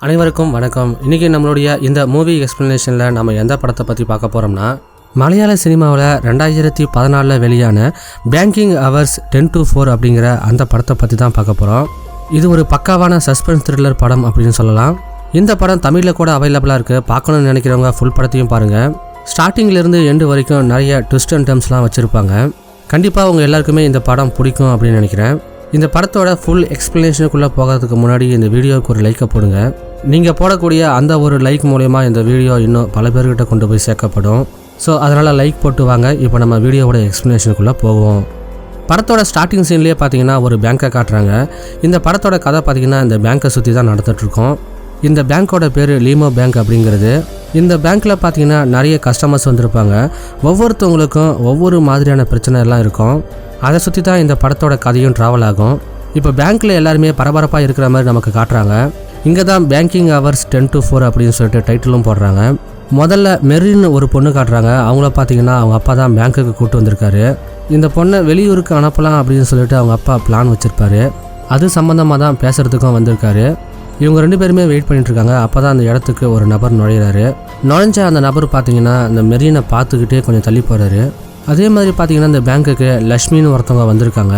அனைவருக்கும் வணக்கம். இன்றைக்கி நம்மளுடைய இந்த மூவி எக்ஸ்ப்ளனேஷனில் நம்ம எந்த படத்தை பற்றி பார்க்க போகிறோம்னா, மலையாள சினிமாவில் 2014 வெளியான பேங்கிங் ஹவர்ஸ் 10 to 4 அப்படிங்கிற அந்த படத்தை பற்றி தான் பார்க்க போகிறோம். இது ஒரு பக்காவான சஸ்பென்ஸ் த்ரில்லர் படம் அப்படின்னு சொல்லலாம். இந்த படம் தமிழில் கூட அவைலபிளாக இருக்குது. பார்க்கணும்னு நினைக்கிறவங்க ஃபுல் படத்தையும் பாருங்கள். ஸ்டார்டிங்லேருந்து எண்டு வரைக்கும் நிறைய ட்விஸ்ட் அண்ட் டர்ம்ஸ்லாம் வச்சுருப்பாங்க. கண்டிப்பாக அவங்க எல்லாருக்குமே இந்த படம் பிடிக்கும் அப்படின்னு நினைக்கிறேன். இந்த படத்தோட ஃபுல் எக்ஸ்ப்ளனேஷனுக்குள்ளே போகிறதுக்கு முன்னாடி இந்த வீடியோவுக்கு ஒரு லைக்கை போடுங்க. நீங்கள் போடக்கூடிய அந்த ஒரு லைக் மூலமா இந்த வீடியோ இன்னும் பல பேர்கிட்ட கொண்டு போய் சேர்க்கப்படும். ஸோ அதனால் லைக் போட்டு வாங்க. இப்போ நம்ம வீடியோவோட எக்ஸ்ப்ளனேஷனுக்குள்ளே போவோம். படத்தோட ஸ்டார்டிங் சீன்லேயே பார்த்தீங்கன்னா ஒரு பேங்க்கை காட்டுறாங்க. இந்த படத்தோட கதை பார்த்தீங்கன்னா இந்த பேங்க்கை சுற்றி தான் நடந்துகிட்ருக்கோம். இந்த பேங்க்கோட பேர் லீமோ பேங்க் அப்படிங்கிறது. இந்த பேங்க்கில் பார்த்தீங்கன்னா நிறைய கஸ்டமர்ஸ் வந்திருப்பாங்க. ஒவ்வொருத்தவங்களுக்கும் ஒவ்வொரு மாதிரியான பிரச்சனை எல்லாம் இருக்கும். அதை சுற்றி தான் இந்த படத்தோட கதையும் ட்ராவல் ஆகும். இப்போ பேங்க்கில் எல்லாருமே பரபரப்பாக இருக்கிற மாதிரி நமக்கு காட்டுறாங்க. இங்கே தான் பேங்கிங் ஹவர்ஸ் 10 to 4 அப்படின்னு சொல்லிட்டு டைட்டிலும் போடுறாங்க. முதல்ல மெரின் ஒரு பொண்ணு காட்டுறாங்க. அவங்கள பார்த்தீங்கன்னா அவங்க அப்பா தான் பேங்க்குக்கு கூப்பிட்டு வந்திருக்காரு. இந்த பொண்ணை வெளியூருக்கு அனுப்பலாம் அப்படின்னு சொல்லிட்டு அவங்க அப்பா பிளான் வச்சுருப்பாரு. அது சம்மந்தமாக தான் பேசுகிறதுக்கும் வந்திருக்காரு. இவங்க ரெண்டு பேருமே வெயிட் பண்ணிட்டு இருக்காங்க. அப்போ தான் அந்த இடத்துக்கு ஒரு நபர் நுழையிறாரு. நுழைஞ்ச அந்த நபர் பார்த்தீங்கன்னா அந்த மெரினை பார்த்துக்கிட்டே கொஞ்சம் தள்ளி போகிறாரு. அதே மாதிரி பார்த்தீங்கன்னா இந்த பேங்க்குக்கு லக்ஷ்மின்னு ஒருத்தவங்க வந்திருக்காங்க.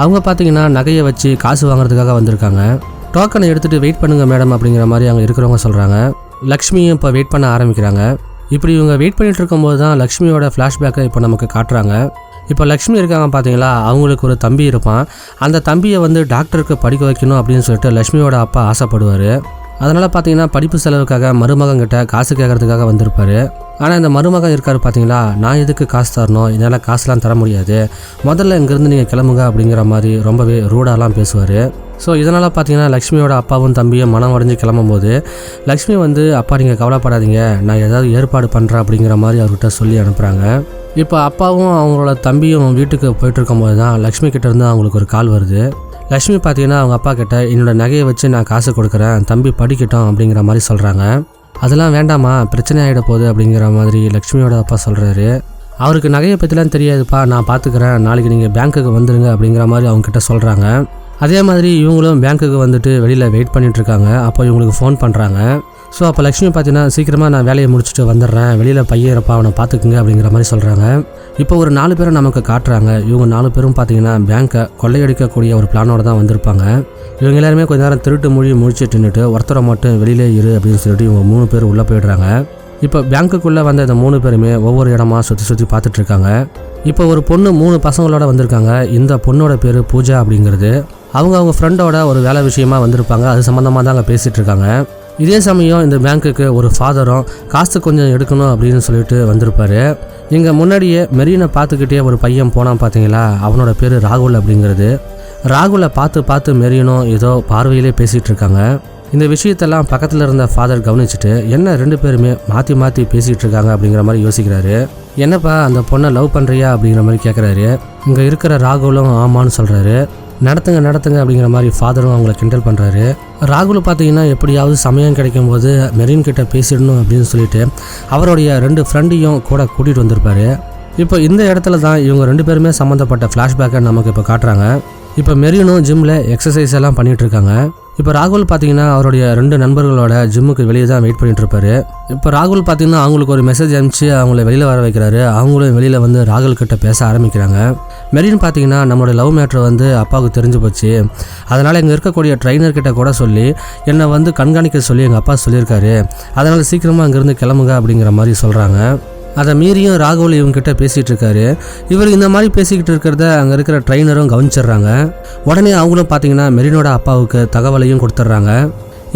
அவங்க பார்த்தீங்கன்னா நகையை வச்சு காசு வாங்குறதுக்காக வந்திருக்காங்க. டோக்கனை எடுத்துகிட்டு வெயிட் பண்ணுங்க மேடம் அப்படிங்கிற மாதிரி அங்கே இருக்கிறவங்க சொல்கிறாங்க. லக்ஷ்மியும் இப்போ வெயிட் பண்ண ஆரம்பிக்கிறாங்க. இப்படி இவங்க வெயிட் பண்ணிட்டு இருக்கும்போது தான் லக்ஷ்மியோட ஃப்ளாஷ்பேக்கை இப்போ நமக்கு காட்டுறாங்க. இப்போ லக்ஷ்மி இருக்காங்க பார்த்தீங்களா, அவங்களுக்கு ஒரு தம்பி இருப்பான். அந்த தம்பியை டாக்டருக்கு படிக்க வைக்கணும் அப்படின்னு சொல்லிட்டு லக்ஷ்மியோட அப்பா ஆசைப்படுவார். அதனால் பார்த்தீங்கன்னா படிப்பு செலவுக்காக மருமகங்கிட்ட காசு கேட்கறதுக்காக வந்திருப்பார். ஆனால் இந்த மருமகன் இருக்கார் பார்த்தீங்களா, நான் எதுக்கு காசு தரணும், என்னால் காசுலாம் தர முடியாது, முதல்ல இங்கேருந்து நீங்கள் கிளம்புங்க அப்படிங்கிற மாதிரி ரொம்பவே ரூடாலாம் பேசுவார். ஸோ இதனால் பார்த்தீங்கன்னா லக்ஷ்மியோட அப்பாவும் தம்பியும் மனம் உடைஞ்சு கிளம்பும்போது லக்ஷ்மி அப்பா நீங்கள் கவலைப்படாதீங்க, நான் ஏதாவது ஏற்பாடு பண்ணுறேன் அப்படிங்கிற மாதிரி அவர்கிட்ட சொல்லி அனுப்புகிறாங்க. இப்போ அப்பாவும் அவங்களோட தம்பியும் வீட்டுக்கு போயிட்டு இருக்கும்போது தான் லக்ஷ்மி கிட்டேருந்து அவங்களுக்கு ஒரு கால் வருது. லக்ஷ்மி பார்த்தீங்கன்னா அவங்க அப்பா கிட்ட என்னோட நகையை வச்சு நான் காசு கொடுக்குறேன், தம்பி படிக்கட்டும் அப்படிங்கிற மாதிரி சொல்கிறாங்க. அதெல்லாம் வேண்டாமா, பிரச்சனை ஆகிட போகுது அப்படிங்கிற மாதிரி லக்ஷ்மியோட அப்பா சொல்கிறாரு. அவருக்கு நகையை பற்றிலாம் தெரியாதுப்பா, நான் பார்த்துக்கிறேன், நாளைக்கு நீங்கள் பேங்க்குக்கு வந்துடுங்க அப்படிங்கிற மாதிரி அவங்கக்கிட்ட சொல்கிறாங்க. அதே மாதிரி இவங்களும் பேங்க்குக்கு வெளியில் வெயிட் பண்ணிகிட்ருக்காங்க. அப்போ இவங்களுக்கு ஃபோன் பண்ணுறாங்க. ஸோ அப்போ லக்ஷ்மி பார்த்தீங்கன்னா சீக்கிரமாக நான் வேலையை முடிச்சுட்டு வந்துடுறேன், வெளியில் பையறப்பா அவனை பார்த்துக்குங்க அப்படிங்கிற மாதிரி சொல்கிறாங்க. இப்போ ஒரு 4 பேரை நமக்கு காட்டுறாங்க. இவங்க 4 பேரும் பார்த்தீங்கன்னா பேங்க்கை கொள்ளையடிக்கக்கூடிய ஒரு பிளானோட தான் வந்திருப்பாங்க. இவங்க எல்லாருமே கொஞ்ச நேரம் திருட்டு முடிச்சுட்டுன்னுட்டு ஒருத்தரை மட்டும் வெளியிலே இரு அப்படின்னு சொல்லிட்டு இவங்க 3 பேர் உள்ளே போயிடுறாங்க. இப்போ பேங்க்குள்ளே வந்த இந்த 3 பேருமே ஒவ்வொரு இடமா சுற்றி பார்த்துட்ருக்காங்க. இப்போ ஒரு பொண்ணு 3 பசங்களோட வந்திருக்காங்க. இந்த பொண்ணோட பேர் பூஜா அப்படிங்கிறது. அவங்க ஃப்ரெண்டோட ஒரு வேலை விஷயமா வந்திருப்பாங்க. அது சம்மந்தமாக தான் அங்கே பேசிகிட்டு இருக்காங்க. இதே சமயம் இந்த பேங்க்குக்கு ஒரு ஃபாதரும் காசு கொஞ்சம் எடுக்கணும் அப்படின்னு சொல்லிட்டு வந்திருப்பாரு. இங்கே முன்னாடியே மெரீனை பார்த்துக்கிட்டே ஒரு பையன் போனான் பார்த்தீங்களா, அவனோட பேர் ராகுல் அப்படிங்கிறது. ராகுலை பார்த்து மெரீனும் ஏதோ பார்வையிலே பேசிகிட்டு இருக்காங்க. இந்த விஷயத்தெல்லாம் பக்கத்தில் இருந்த ஃபாதர் கவனிச்சுட்டு என்ன 2 பேருமே மாற்றி பேசிகிட்டு இருக்காங்க அப்படிங்கிற மாதிரி யோசிக்கிறாரு. என்னப்பா அந்த பொண்ணை லவ் பண்ணுறியா அப்படிங்கிற மாதிரி கேட்குறாரு. இங்கே இருக்கிற ராகுலும் ஆமான்னு சொல்கிறாரு. நடத்துங்க அப்படிங்கிற மாதிரி ஃபாதரும் அவங்கள கிண்டல் பண்ணுறாரு. ராகுல் பார்த்தீங்கன்னா எப்படியாவது சமயம் கிடைக்கும் போது மெரீன் கிட்ட பேசிடணும் அப்படின்னு சொல்லிட்டு அவருடைய 2 ஃப்ரெண்டையும் கூட கூட்டிகிட்டு வந்திருப்பாரு. இப்போ இந்த இடத்துல தான் இவங்க 2 பேருமே சம்மந்தப்பட்ட ஃப்ளாஷ்பேக்கை நமக்கு இப்போ காட்டுறாங்க. இப்போ மெரீனும் ஜிம்மில் எக்ஸசைஸ் எல்லாம் பண்ணிகிட்டு இருக்காங்க. இப்போ ராகுல் பார்த்தீங்கன்னா அவருடைய 2 நண்பர்களோட ஜிம்முக்கு வெளியே தான் வெயிட் பண்ணிட்டு இருப்பாரு. இப்போ ராகுல் பார்த்தீங்கன்னா அவங்களுக்கு ஒரு மெசேஜ் அனுப்பிச்சு அவங்கள வெளியில் வர வைக்கிறாரு. அவங்களும் வெளியில் ராகுல் கிட்ட பேச ஆரம்பிக்கிறாங்க. மெரீன் பார்த்தீங்கன்னா நம்மளோட லவ் மேட்ரு அப்பாவுக்கு தெரிஞ்சு போச்சு, அதனால் இங்கே இருக்கக்கூடிய ட்ரைனர்கிட்ட கூட சொல்லி என்னை கண்காணிக்க சொல்லி எங்கள் அப்பா சொல்லியிருக்காரு, அதனால் சீக்கிரமாக அங்கேருந்து கிளம்புங்க அப்படிங்கிற மாதிரி சொல்கிறாங்க. அதை மீறியும் ராகுல் இவங்ககிட்ட பேசிகிட்டு இருக்காரு. இவர் இந்த மாதிரி பேசிக்கிட்டு இருக்கிறத அங்கே இருக்கிற ட்ரைனரும் கவனிச்சிடுறாங்க. உடனே அவங்களும் பார்த்தீங்கன்னா மெரீனோட அப்பாவுக்கு தகவலையும் கொடுத்துட்றாங்க.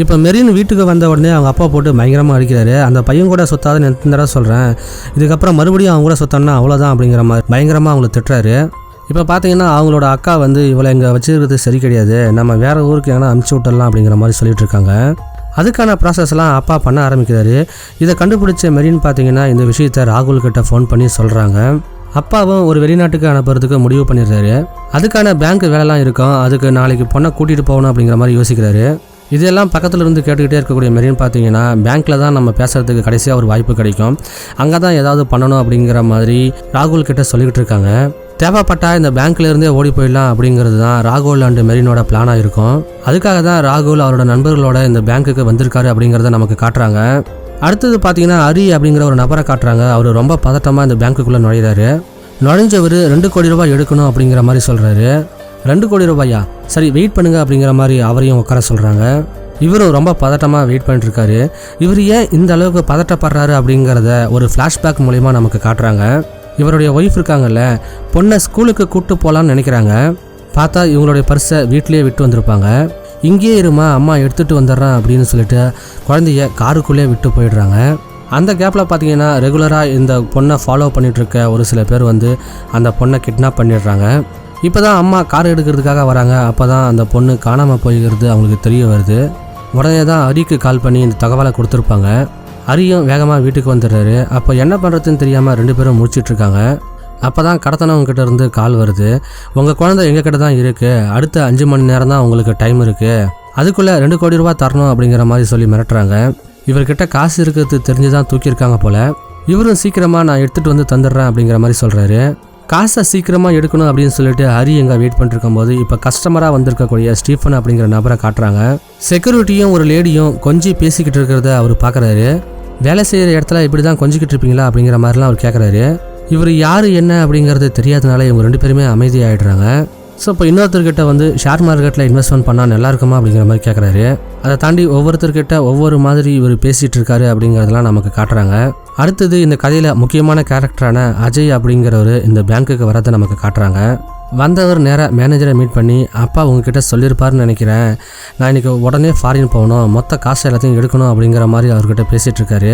இப்போ மெரீன் வீட்டுக்கு வந்த உடனே அவங்க அப்பா போட்டு பயங்கரமாக அடிக்கிறாரு. அந்த பையன் கூட சொத்தாதுன்னு எத்தனை தடவை சொல்கிறேன், இதுக்கப்புறம் மறுபடியும் அவங்க கூட சொத்தோன்னா அவ்வளோதான் அப்படிங்கிற மாதிரி பயங்கரமாக அவங்கள திட்டுறாரு. இப்போ பார்த்தீங்கன்னா அவங்களோட அக்கா இவளை இங்கே வச்சுருக்கிறது சரி கிடையாது, நம்ம வேறு ஊருக்கு எங்கன்னா அனுப்பிச்சி விட்டுடலாம் அப்படிங்கிற மாதிரி சொல்லிட்டு இருக்காங்க. அதுக்கான ப்ராசஸ்லாம் அப்பா பண்ண ஆரம்பிக்கிறாரு. இதை கண்டுபிடிச்ச மெரீன் பார்த்தீங்கன்னா இந்த விஷயத்த ராகுல் கிட்ட ஃபோன் பண்ணி சொல்கிறாங்க. அப்பாவும் ஒரு வெளிநாட்டுக்கு அனுப்புறதுக்கு முடிவு பண்ணிடுறாரு. அதுக்கான பேங்க் வேலைலாம் இருக்கும், அதுக்கு நாளைக்கு பொண்ணை கூட்டிகிட்டு போகணும் அப்படிங்கிற மாதிரி யோசிக்கிறாரு. இதெல்லாம் பக்கத்தில் இருந்து கேட்டுக்கிட்டே இருக்கக்கூடிய மெரீன் பார்த்தீங்கன்னா பேங்க்கில் தான் நம்ம பேசுகிறதுக்கு கடைசியாக ஒரு வாய்ப்பு கிடைக்கும், அங்கே தான் ஏதாவது பண்ணணும் அப்படிங்கிற மாதிரி ராகுல் கிட்ட சொல்லிக்கிட்டு இருக்காங்க. தேவைப்பட்டா இந்த பேங்க்ல இருந்தே ஓடி போயிடலாம் அப்படிங்கிறது தான் ராகுல் அண்ட் மெரினோட பிளானாக இருக்கும். அதுக்காக தான் ராகுல் அவரோட நண்பர்களோட இந்த பேங்க்குக்கு வந்திருக்காரு அப்படிங்கிறத நமக்கு காட்டுறாங்க. அடுத்தது பார்த்தீங்கன்னா ஹரி அப்படிங்கிற ஒரு நபரை காட்டுறாங்க. அவர் ரொம்ப பதட்டமாக இந்த பேங்க்குள்ளே நுழையிறாரு. நுழைஞ்சவர் 2 கோடி ரூபாய் எடுக்கணும் அப்படிங்கிற மாதிரி சொல்கிறாரு. 2 கோடி ரூபாயா, சரி வெயிட் பண்ணுங்க அப்படிங்கிற மாதிரி அவரையும் உட்கார சொல்கிறாங்க. இவரும் ரொம்ப பதட்டமாக வெயிட் பண்ணிட்டு இருக்காரு. இவர் ஏன் இந்த அளவுக்கு பதட்டப்படுறாரு அப்படிங்கிறத ஒரு ஃப்ளாஷ்பேக் மூலமா நமக்கு காட்டுறாங்க. இவருடைய ஒய்ஃப் இருக்காங்கல்ல, பொண்ணை ஸ்கூலுக்கு கூப்பிட்டு போகலான்னு நினைக்கிறாங்க. பார்த்தா இவங்களுடைய பர்ஸை வீட்லேயே விட்டு வந்திருப்பாங்க. இங்கேயே இருமா, அம்மா எடுத்துகிட்டு வந்துடுறேன் அப்படின்னு சொல்லிட்டு குழந்தைய காருக்குள்ளே விட்டு போயிடுறாங்க. அந்த கேப்பில் பார்த்தீங்கன்னா ரெகுலராக இந்த பொண்ணை ஃபாலோ பண்ணிகிட்ருக்க ஒரு சில பேர் வந்து அந்த பொண்ணை கிட்னாப் பண்ணிடுறாங்க. இப்போ தான் அம்மா கார் எடுக்கிறதுக்காக வராங்க. அப்போ தான் அந்த பொண்ணு காணாமல் போய்கிறது அவங்களுக்கு தெரிய வருது. உடனே தான் ஹரிக்கு கால் பண்ணி இந்த தகவலை கொடுத்துருப்பாங்க. ஹரியும் வேகமாக வீட்டுக்கு வந்துடுறாரு. அப்போ என்ன பண்ணுறதுன்னு தெரியாமல் 2 பேரும் முடிச்சிட்ருக்காங்க. அப்போ தான் கடத்தினவங்ககிட்ட இருந்து கால் வருது. உங்கள் குழந்தை எங்கள் கிட்ட தான் இருக்குது, அடுத்த 5 மணி நேரம் தான் உங்களுக்கு டைம் இருக்குது, அதுக்குள்ளே 2 கோடி ரூபா தரணும் அப்படிங்கிற மாதிரி சொல்லி மிரட்டுறாங்க. இவர்கிட்ட காசு இருக்கிறது தெரிஞ்சு தான் தூக்கியிருக்காங்க போல். இவரும் சீக்கிரமாக நான் எடுத்துகிட்டு வந்து தந்துடுறேன் அப்படிங்கிற மாதிரி சொல்கிறாரு. காசை சீக்கிரமாக எடுக்கணும் அப்படின்னு சொல்லிட்டு ஹரி எங்கே வெயிட் பண்ணிட்டு இருக்கும்போது இப்போ கஸ்டமராக வந்திருக்கக்கூடிய ஸ்டீஃபன் அப்படிங்கிற நபரை காட்டுறாங்க. செக்யூரிட்டியும் ஒரு லேடியும் கொஞ்சம் பேசிக்கிட்டு இருக்கிறத அவர் பார்க்குறாரு. வேலை செய்கிற இடத்துல இப்படி தான் கொஞ்சிக்கிட்டு இருப்பீங்களா அப்படிங்கிற மாதிரிலாம் அவர் கேட்குறாரு. இவர் யார் என்ன அப்படிங்கிறது தெரியாதனால இவங்க 2 பேருமே அமைதியாகிடுறாங்க. ஸோ இப்போ இன்னொருத்தர்கிட்ட வந்து ஷேர் மார்க்கெட்டில் இன்வெஸ்ட்மெண்ட் பண்ணால் நல்லா இருக்குமா அப்படிங்கிற மாதிரி கேட்குறாரு. அதை தாண்டி ஒவ்வொருத்தர்கிட்ட ஒவ்வொரு மாதிரி இவர் பேசிகிட்டு இருக்காரு அப்படிங்கிறதெல்லாம் நமக்கு காட்டுறாங்க. அடுத்தது இந்த கதையில் முக்கியமான கேரக்டரான அஜய் அப்படிங்கிறவர் இந்த பேங்க்குக்கு வரதை நமக்கு காட்டுறாங்க. வந்தவர் நேராக மேனேஜரை மீட் பண்ணி, அப்பா உங்ககிட்ட சொல்லியிருப்பாருன்னு நினைக்கிறேன், நான் இன்றைக்கி உடனே ஃபாரின் போகணும், மொத்த காசு எல்லாத்தையும் எடுக்கணும் அப்படிங்கிற மாதிரி அவர்கிட்ட பேசிகிட்டு இருக்காரு.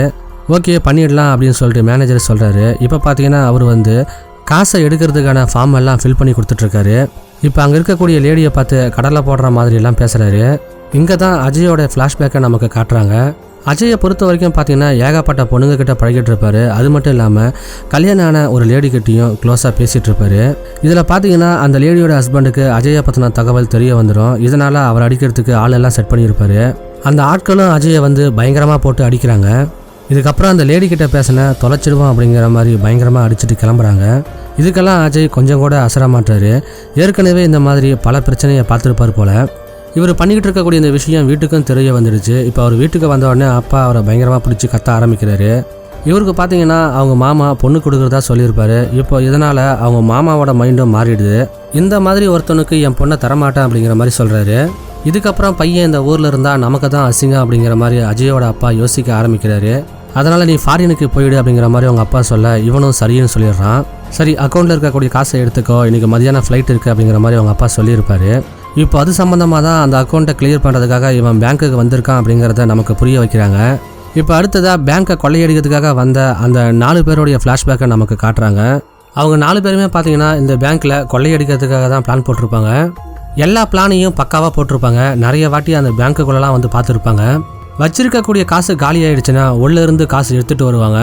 ஓகே பண்ணிடலாம் அப்படின்னு சொல்லிட்டு மேனேஜர் சொல்கிறாரு. இப்போ பார்த்தீங்கன்னா அவர் வந்து காசை எடுக்கிறதுக்கான ஃபார்ம் எல்லாம் ஃபில் பண்ணி கொடுத்துட்ருக்காரு. இப்போ அங்கே இருக்கக்கூடிய லேடியை பார்த்து கடலை போடுற மாதிரியெல்லாம் பேசுகிறாரு. இங்கே தான் அஜயோட ஃப்ளாஷ்பேக்கை நமக்கு காட்டுறாங்க. அஜயை பொறுத்த வரைக்கும் பார்த்தீங்கன்னா ஏகப்பட்ட பொண்ணுங்கக்கிட்ட பழகிட்டு இருப்பார். அது மட்டும் இல்லாமல் கல்யாணம் ஆன ஒரு லேடிக்கிட்டையும் க்ளோஸாக பேசிகிட்டு இருப்பார். இதில் பார்த்தீங்கன்னா அந்த லேடியோட ஹஸ்பண்டுக்கு அஜயை பற்றின தகவல் தெரிய வந்துடும். இதனால் அவர் அடிக்கிறதுக்கு ஆளெல்லாம் செட் பண்ணியிருப்பார். அந்த ஆட்களும் அஜயை வந்து பயங்கரமாக போட்டு அடிக்கிறாங்க. இதுக்கப்புறம் அந்த லேடிக்கிட்ட பேசின தொலைச்சிடுவோம் அப்படிங்கிற மாதிரி பயங்கரமாக அடிச்சுட்டு கிளம்புறாங்க. இதுக்கெல்லாம் அஜய் கொஞ்சம் கூட அசர மாட்டார். ஏற்கனவே இந்த மாதிரி பல பிரச்சனையை பார்த்துருப்பார் போல். இவர் பண்ணிக்கிட்டு இருக்கக்கூடிய இந்த விஷயம் வீட்டுக்கும் தெரிய வந்துடுச்சு. இப்போ அவர் வீட்டுக்கு வந்த உடனே அப்பா அவரை பயங்கரமாக பிடிச்சி கத்த ஆரம்பிக்கிறாரு. இவருக்கு பார்த்தீங்கன்னா அவங்க மாமா பொண்ணு கொடுக்குறதா சொல்லியிருப்பாரு. இப்போ இதனால் அவங்க மாமாவோட மைண்டும் மாறிடுது. இந்த மாதிரி ஒருத்தனுக்கு என் பொண்ணை தரமாட்டேன் அப்படிங்கிற மாதிரி சொல்கிறாரு. இதுக்கப்புறம் பையன் இந்த ஊரில் இருந்தால் நமக்கு தான் அசிங்கம் அப்படிங்கிற மாதிரி அஜயோட அப்பா யோசிக்க ஆரம்பிக்கிறாரு. அதனால் நீ ஃபாரினுக்கு போயிடு அப்படிங்கிற மாதிரி அவங்க அப்பா சொல்ல இவனும் சரின்னு சொல்லிடுறான். சரி அக்கௌண்ட்டில் இருக்கக்கூடிய காசை எடுத்துக்கோ, இன்றைக்கி மதியானம் ஃப்ளைட் இருக்குது அப்படிங்கிற மாதிரி அவங்க அப்பா சொல்லியிருப்பார். இப்போ அது சம்மந்தமாக தான் அந்த அக்கௌண்ட்டை கிளியர் பண்ணுறதுக்காக இவன் பேங்க்குக்கு வந்திருக்கான் அப்படிங்கிறத நமக்கு புரிய வைக்கிறாங்க. இப்போ அடுத்ததாக பேங்க்கை கொள்ளையடிக்கிறதுக்காக வந்த அந்த 4 பேருடைய ஃப்ளாஷ்பேக்கை நமக்கு காட்டுறாங்க. அவங்க 4 பேருமே பார்த்தீங்கன்னா இந்த பேங்க்கில் கொள்ளையடிக்கிறதுக்காக தான் பிளான் போட்டிருப்பாங்க. எல்லா பிளானையும் பக்காவாக போட்டிருப்பாங்க. நிறைய வாட்டி அந்த பேங்க்குள்ளெல்லாம் வந்து பார்த்துருப்பாங்க. வச்சிருக்கக்கூடிய காசு காலி ஆகிடுச்சுன்னா உள்ளேருந்து காசு எடுத்துகிட்டு வருவாங்க.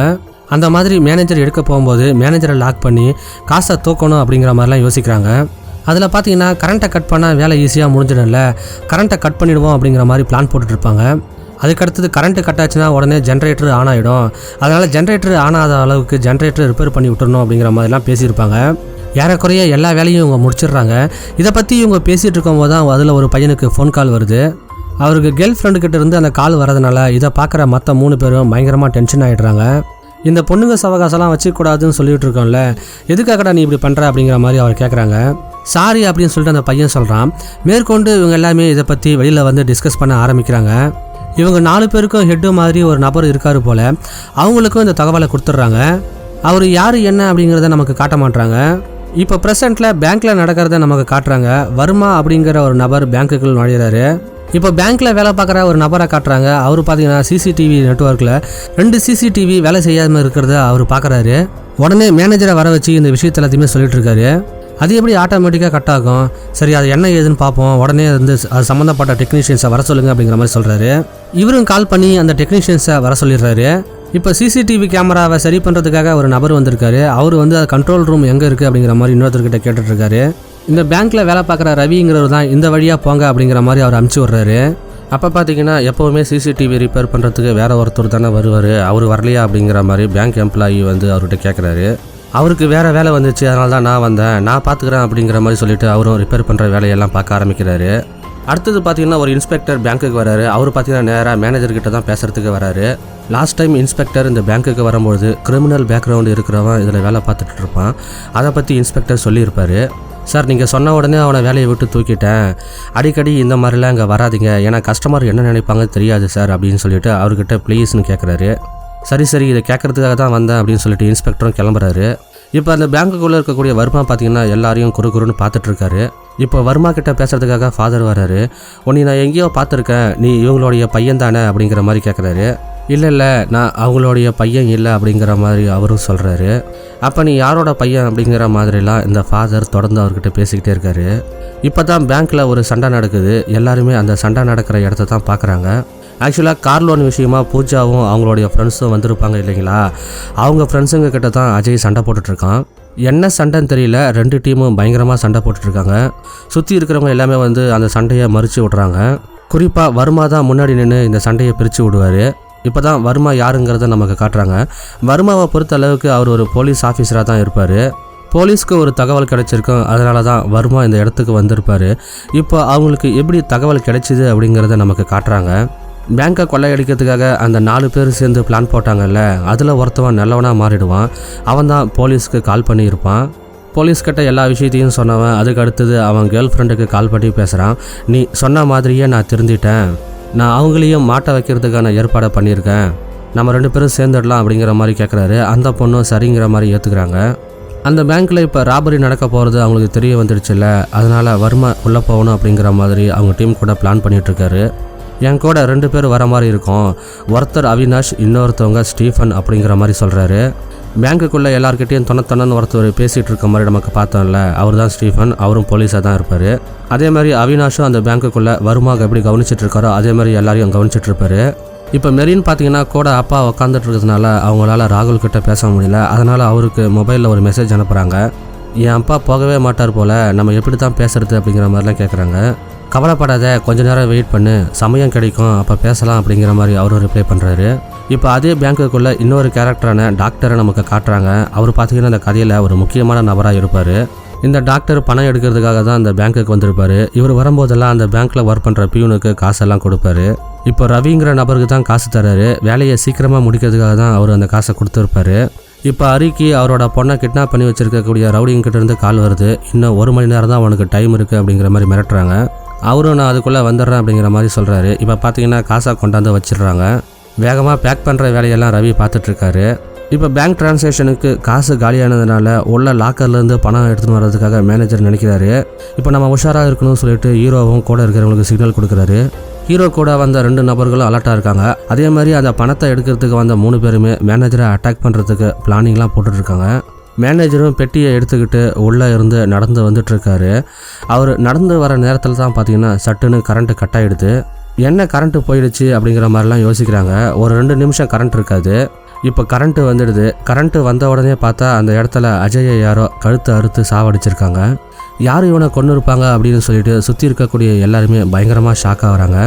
அந்த மாதிரி மேனேஜர் எடுக்க போகும்போது மேனேஜரை லாக் பண்ணி காசை தூக்கணும் அப்படிங்கிற மாதிரிலாம் யோசிக்கிறாங்க. அதில் பார்த்தீங்கன்னா கரண்ட்டை கட் பண்ணால் வேலை ஈஸியாக முடிஞ்சிடும்ல, கரண்ட்டை கட் பண்ணிவிடுவோம் அப்படிங்கிற மாதிரி பிளான் போட்டுட்ருப்பாங்க. அதுக்கடுத்தது கரண்ட்டு கட் ஆச்சுன்னா உடனே ஜென்ரேட்டர் ஆன் ஆகிடும். அதனால் ஜென்ரேட்டர் ஆனாத அளவுக்கு ஜென்ரேட்டர் ரிப்பேர் பண்ணி விட்டுறணும் அப்படிங்கிற மாதிரிலாம் பேசியிருப்பாங்க. ஏறக்குறைய எல்லா வேலையும் இவங்க முடிச்சிடுறாங்க. இதை பற்றி இவங்க பேசிகிட்டு இருக்கும்போது தான் அதில் ஒரு பையனுக்கு ஃபோன் கால் வருது. அவருக்கு கேர்ள் ஃப்ரெண்டுக்கிட்ட இருந்து அந்த கால் வரதுனால இதை பார்க்குற மற்ற 3 பேரும் பயங்கரமாக டென்ஷன் ஆகிடுறாங்க. இந்த பொண்ணுங்க சவகாசம்லாம் வச்சுக்கூடாதுன்னு சொல்லிட்டு இருக்கோம்ல, எதுக்காகடா நீ இப்படி பண்ணுற அப்படிங்கிற மாதிரி அவர் கேட்குறாங்க. சாரி அப்படின்னு சொல்லிட்டு அந்த பையன் சொல்கிறான். மேற்கொண்டு இவங்க எல்லாமே இதை பற்றி வெளியில் வந்து டிஸ்கஸ் பண்ண ஆரம்பிக்கிறாங்க. இவங்க 4 பேருக்கும் ஹெட்டு மாதிரி ஒரு நபர் இருக்கார் போல். அவங்களுக்கும் இந்த தகவலை கொடுத்துட்றாங்க. அவர் யார் என்ன அப்படிங்கிறத நமக்கு காட்ட மாட்டாங்க. இப்போ ப்ரெசென்ட்டில் பேங்க்கில் நடக்கிறத நமக்கு காட்டுறாங்க. வர்மா அப்படிங்கிற ஒரு நபர் பேங்க்குக்குள் நுழையிறாரு. இப்போ பேங்க்கில் வேலை பார்க்குற ஒரு நபரை காட்டுறாங்க. அவர் பார்த்தீங்கன்னா சிசிடிவி நெட்வொர்க்கில் 2 சிசிடிவி வேலை செய்யாமல் இருக்கிறத அவர் பார்க்குறாரு. உடனே மேனேஜரை வர வச்சு இந்த விஷயத்தை எல்லாத்தையுமே சொல்லிட்டு இருக்காரு. அது எப்படி ஆட்டோமேட்டிக்காக கட் ஆகும், சரி அது என்ன ஏதுன்னு பார்ப்போம், உடனே வந்து அது சம்மந்தப்பட்ட டெக்னீஷியன்ஸை வர சொல்லுங்கள் அப்படிங்கிற மாதிரி சொல்கிறாரு. இவரும் கால் பண்ணி அந்த டெக்னீஷியன்ஸை வர சொல்லிடுறாரு. இப்போ சிசிடிவி கேமராவை சரி பண்ணுறதுக்காக ஒரு நபர் வந்திருக்காரு. அவர் வந்து அது கண்ட்ரோல் ரூம் எங்கே இருக்குது அப்படிங்கிற மாதிரி இன்னொருத்தர்கிட்ட கேட்டுட்ருக்காரு. இந்த பேங்க்கில் வேலை பார்க்குற ரவிங்கிறவர் தான் இந்த வழியாக போங்க அப்படிங்கிற மாதிரி அவர் அனுப்பிச்சி விட்றாரு. அப்போ பார்த்தீங்கன்னா எப்போவுமே சிசிடிவி ரிப்பேர் பண்ணுறதுக்கு வேறு ஒருத்தர் தானே வருவார், அவர் வரலையா அப்படிங்கிற மாதிரி பேங்க் எம்ப்ளாயி வந்து அவர்கிட்ட கேட்குறாரு. அவருக்கு வேறு வேலை வந்துச்சு, அதனால தான் நான் வந்தேன், நான் பார்த்துக்கிறேன் அப்படிங்கிற மாதிரி சொல்லிட்டு அவரும் ரிப்பேர் பண்ணுற வேலையெல்லாம் பார்க்க ஆரம்பிக்கிறாரு. அடுத்தது பார்த்தீங்கன்னா ஒரு இன்ஸ்பெக்டர் பேங்க்குக்கு வராரு. அவர் பார்த்தீங்கன்னா நேராக மேனேஜர்கிட்ட தான் பேசுகிறதுக்கு வராரு. லாஸ்ட் டைம் இன்ஸ்பெக்டர் இந்த பேங்க்குக்கு வரும்போது கிரிமினல் பேக்ரவுண்டு இருக்கிறவன் இதில் வேலை பார்த்துட்டு இருப்பான். அதை பற்றி இன்ஸ்பெக்டர் சொல்லியிருப்பார். சார், நீங்கள் சொன்ன உடனே அவனை வேலையை விட்டு தூக்கிட்டேன், அடிக்கடி இந்த மாதிரிலாம் இங்கே வராதிங்க, ஏன்னா கஸ்டமர் என்ன நினைப்பாங்க தெரியாது சார் அப்படின்னு சொல்லிட்டு அவர்கிட்ட ப்ளீஸ்னு கேட்குறாரு. சரி இதை கேட்குறதுக்காக தான் வந்தேன் அப்படின்னு சொல்லிட்டு இன்ஸ்பெக்டரும் கிளம்புறாரு. இப்போ அந்த பேங்க்குள்ளே இருக்கக்கூடிய வர்மா பார்த்தீங்கன்னா எல்லாரையும் குறுன்னு பார்த்துட்ருக்காரு. இப்போ வர்மா கிட்ட பேசுறதுக்காக ஃபாதர் வராரு. உன்னை நான் எங்கேயோ பார்த்துருக்கேன், நீ இவங்களுடைய பையன் தானே அப்படிங்கிற மாதிரி கேட்குறாரு. இல்லை நான் அவங்களுடைய பையன் இல்லை அப்படிங்கிற மாதிரி அவரும் சொல்கிறாரு. அப்போ நீ யாரோட பையன் அப்படிங்கிற மாதிரிலாம் இந்த ஃபாதர் தொடர்ந்து அவர்கிட்ட பேசிக்கிட்டே இருக்காரு. இப்போ தான் பேங்க்கில் ஒரு சண்டை நடக்குது. எல்லாருமே அந்த சண்டை நடக்கிற இடத்த தான் பார்க்குறாங்க. ஆக்சுவலாக கார் லோன் விஷயமா பூஜாவும் அவங்களுடைய ஃப்ரெண்ட்ஸும் வந்திருப்பாங்க இல்லைங்களா, அவங்க ஃப்ரெண்ட்ஸுங்க கிட்ட தான் அஜய் சண்டை போட்டுட்ருக்கான். என்ன சண்டைன்னு தெரியல, 2 டீமும் பயங்கரமாக சண்டை போட்டுட்ருக்காங்க. சுற்றி இருக்கிறவங்க எல்லாமே வந்து அந்த சண்டையை மறித்து விட்றாங்க. குறிப்பாக வர்மா தான் முன்னாடி நின்று இந்த சண்டையை பிரித்து விடுவார். இப்போ தான் வர்மா யாருங்கிறத நமக்கு காட்டுறாங்க. வர்மாவை பொறுத்த அளவுக்கு அவர் ஒரு போலீஸ் ஆஃபீஸராக தான் இருப்பார். போலீஸ்க்கு ஒரு தகவல் கிடைச்சிருக்கும், அதனால தான் வர்மா இந்த இடத்துக்கு வந்திருப்பார். இப்போ அவங்களுக்கு எப்படி தகவல் கிடைச்சிது அப்படிங்கிறத நமக்கு காட்டுறாங்க. பேங்கை கொள்ளையடிக்கிறதுக்காக அந்த 4 பேர் சேர்ந்து பிளான் போட்டாங்கல்ல, அதில் ஒருத்தவன் நல்லவனாக மாறிடுவான். அவன் தான் போலீஸ்க்கு கால் பண்ணியிருப்பான். போலீஸ்கிட்ட எல்லா விஷயத்தையும் சொன்னவன் அதுக்கு அடுத்தது அவன் கேர்ள் ஃப்ரெண்டுக்கு கால் பண்ணி பேசுகிறான். நீ சொன்ன மாதிரியே நான் திருந்திட்டேன், நான் அவங்களையும் மாட்ட வைக்கிறதுக்கான ஏற்பாடை பண்ணியிருக்கேன், நம்ம 2 பேரும் சேர்ந்துடலாம் அப்படிங்கிற மாதிரி கேட்குறாரு. அந்த பொண்ணும் சரிங்கிற மாதிரி ஏற்றுக்கிறாங்க. அந்த பேங்க்கில் இப்போ ராபரி நடக்க போகிறது அவங்களுக்கு தெரிய வந்துடுச்சுல்ல, அதனால் வர்மா உள்ளே போகணும் அப்படிங்கிற மாதிரி அவங்க டீம் கூட பிளான் பண்ணிகிட்ருக்காரு. என் கூட 2 பேர் வர மாதிரி இருக்கும், ஒருத்தர் அவினாஷ், இன்னொருத்தவங்க ஸ்டீஃபன் அப்படிங்கிற மாதிரி சொல்கிறாரு. பேங்க்குள்ளே எல்லாருக்கிட்டையும் தொண்ணு ஒருத்தர் பேசிகிட்டு இருக்க மாதிரி நமக்கு பார்த்தோம்ல, அவர் தான் ஸ்டீஃபன். அவரும் போலீஸாக தான் இருப்பார். அதே மாதிரி அவினாஷும் அந்த பேங்க்குள்ளே வருமாக எப்படி கவனிச்சிட்டு இருக்காரோ அதே மாதிரி எல்லாரையும் கவனிச்சிட்டு இருப்பார். இப்போ மெரின் பார்த்தீங்கன்னா கூட அப்பா உட்காந்துட்டு இருக்கிறதுனால அவங்களால ராகுல் கிட்ட பேச முடியல. அதனால் அவருக்கு மொபைலில் ஒரு மெசேஜ் அனுப்புகிறாங்க. என் அப்பா போகவே மாட்டார் போல், நம்ம எப்படி தான் பேசுறது அப்படிங்கிற மாதிரிலாம் கேட்குறாங்க. கவலைப்படாத, கொஞ்ச நேரம் வெயிட் பண்ணு, சமயம் கிடைக்கும், அப்போ பேசலாம் அப்படிங்கிற மாதிரி அவரும் ரிப்ளை பண்ணுறாரு. இப்போ அதே பேங்க்குள்ளே இன்னொரு கேரக்டரான டாக்டரை நமக்கு காட்டுறாங்க. அவர் பார்த்தீங்கன்னா இந்த கதையில் ஒரு முக்கியமான நபராக இருப்பார். இந்த டாக்டர் பணம் எடுக்கிறதுக்காக தான் அந்த பேங்க்குக்கு வந்திருப்பார். இவர் வரும்போதெல்லாம் அந்த பேங்க்கில் ஒர்க் பண்ணுற பியூனுக்கு காசெல்லாம் கொடுப்பாரு. இப்போ ரவிங்கிற நபருக்கு தான் காசு தராரு. வேலையை சீக்கிரமாக முடிக்கிறதுக்காக தான் அவர் அந்த காசை கொடுத்துருப்பாரு. இப்போ அரிக்கு அவரோட பொண்ணை கிட்னாப் பண்ணி வச்சுருக்கக்கூடிய ரவுடிங்கிட்ட இருந்து கால் வருது. இன்னும் 1 மணி நேரம் தான் அவனுக்கு டைம் இருக்குது அப்படிங்கிற மாதிரி மிரட்டுறாங்க. அவரும் நான் அதுக்குள்ளே வந்துடுறேன் அப்படிங்கிற மாதிரி சொல்கிறாரு. இப்போ பார்த்தீங்கன்னா காசை கொண்டாந்து வச்சிடுறாங்க. வேகமாக பேக் பண்ணுற வேலையெல்லாம் ரவி பார்த்துட்ருக்காரு. இப்போ பேங்க் டிரான்சாக்ஷனுக்கு காசு காலியானதுனால உள்ள லாக்கர்லேருந்து பணம் எடுத்துகிட்டு வர்றதுக்காக மேனேஜர் நினைக்கிறாரு. இப்போ நம்ம உஷாராக இருக்கணும்னு சொல்லிட்டு ஹீரோவும் கூட இருக்கிறவங்களுக்கு சிக்னல் கொடுக்குறாரு. ஹீரோ கூட வந்த 2 நபர்களும் அலர்ட்டாக இருக்காங்க. அதே மாதிரி அந்த பணத்தை எடுக்கிறதுக்கு வந்த 3 பேருமே மேனேஜரை அட்டாக் பண்ணுறதுக்கு பிளானிங்லாம் போட்டுட்ருக்காங்க. மேனேஜரும் பெட்டியை எடுத்துக்கிட்டு உள்ளே இருந்து நடந்து வந்துட்டுருக்காரு. அவர் நடந்து வர நேரத்தில் தான் பார்த்தீங்கன்னா சட்டுன்னு கரண்ட்டு கட் ஆகிடுது. என்ன கரண்ட்டு போயிடுச்சு அப்படிங்கிற மாதிரிலாம் யோசிக்கிறாங்க. ஒரு 2 நிமிஷம் கரண்ட் இருக்காது. இப்போ கரண்ட்டு வந்துடுது. கரண்ட்டு வந்த உடனே பார்த்தா அந்த இடத்துல அஜயை யாரோ கழுத்து அறுத்து சாவடிச்சிருக்காங்க. யார் இவனை கொண்டு இருப்பாங்க அப்படின்னு சொல்லிட்டு சுற்றி இருக்கக்கூடிய எல்லாருமே பயங்கரமாக ஷாக் ஆகிறாங்க.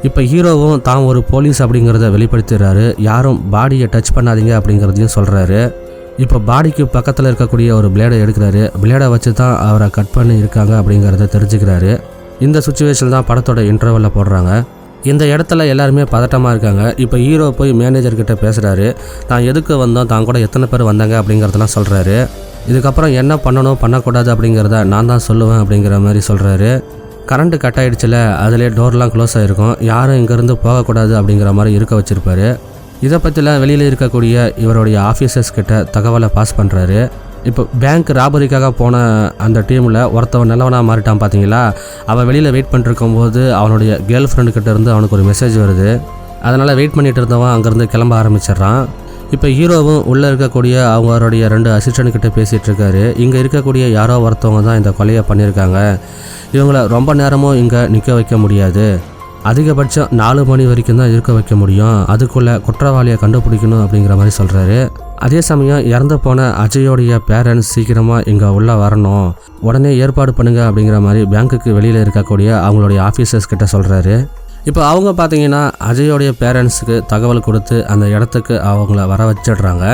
இப்போ ஹீரோவும் தான் ஒரு போலீஸ் அப்படிங்கிறத வெளிப்படுத்திடுறாரு. யாரும் பாடியை டச் பண்ணாதீங்க அப்படிங்கிறதையும் சொல்கிறாரு. இப்போ பாடிக்கு பக்கத்தில் இருக்கக்கூடிய ஒரு பிளேடை எடுக்கிறாரு. பிளேடை வச்சு தான் அவரை கட் பண்ணி இருக்காங்க அப்படிங்கிறத தெரிஞ்சுக்கிறாரு. இந்த சுச்சுவேஷன் தான் படத்தோட இன்டர்வலில் போடுறாங்க. இந்த இடத்துல எல்லாருமே பதட்டமாக இருக்காங்க. இப்போ ஹீரோ போய் மேனேஜர்கிட்ட பேசுகிறாரு. தான் எதுக்கு வந்தோம், தான் கூட எத்தனை பேர் வந்தாங்க அப்படிங்கிறதெல்லாம் சொல்கிறாரு. இதுக்கப்புறம் என்ன பண்ணணும் பண்ணக்கூடாது அப்படிங்கிறத நான் தான் சொல்லுவேன் அப்படிங்கிற மாதிரி சொல்கிறாரு. கரண்ட்டு கட் ஆகிடுச்சில்ல, அதிலே டோர்லாம் க்ளோஸ் ஆகிருக்கும், யாரும் இங்கேருந்து போகக்கூடாது அப்படிங்கிற மாதிரி இருக்க வச்சுருப்பாரு. இதை பற்றிலாம் வெளியில் இருக்கக்கூடிய இவருடைய ஆஃபீஸர்ஸ் கிட்ட தகவலை பாஸ் பண்ணுறாரு. இப்போ பேங்க் ராபரிக்காக போன அந்த டீமில் ஒருத்தவன் நல்லவனாக மாறிட்டான் பார்த்தீங்களா, அவன் வெளியில் வெயிட் பண்ணிருக்கும் போது அவனுடைய கேர்ள் ஃப்ரெண்டுக்கிட்ட இருந்து அவனுக்கு ஒரு மெசேஜ் வருது. அதனால் வெயிட் பண்ணிகிட்டு இருந்தவன் அங்கேருந்து கிளம்ப ஆரம்பிச்சிட்றான். இப்போ ஹீரோவும் உள்ளே இருக்கக்கூடிய அவங்களுடைய 2 அசிஸ்டன்ட்கிட்ட பேசிகிட்டு இருக்காரு. இங்கே இருக்கக்கூடிய யாரோ ஒருத்தவங்க தான் இந்த கொலையை பண்ணியிருக்காங்க. இவங்கள ரொம்ப நேரமும் இங்கே நிற்க வைக்க முடியாது, அதிகபட்சம் 4 மணி வரைக்கும் தான் இருக்க வைக்க முடியும், அதுக்குள்ளே குற்றவாளியை கண்டுபிடிக்கணும் அப்படிங்கிற மாதிரி சொல்கிறாரு. அதே சமயம் இறந்து போன அஜயோடைய பேரண்ட்ஸ் சீக்கிரமாக இங்கே உள்ளே வரணும், உடனே ஏற்பாடு பண்ணுங்க அப்படிங்கிற மாதிரி பேங்க்குக்கு வெளியில் இருக்கக்கூடிய அவங்களுடைய ஆஃபீஸர்ஸ் கிட்ட சொல்கிறாரு. இப்போ அவங்க பார்த்தீங்கன்னா அஜயோடைய பேரண்ட்ஸுக்கு தகவல் கொடுத்து அந்த இடத்துக்கு அவங்கள வர வச்சிடுறாங்க.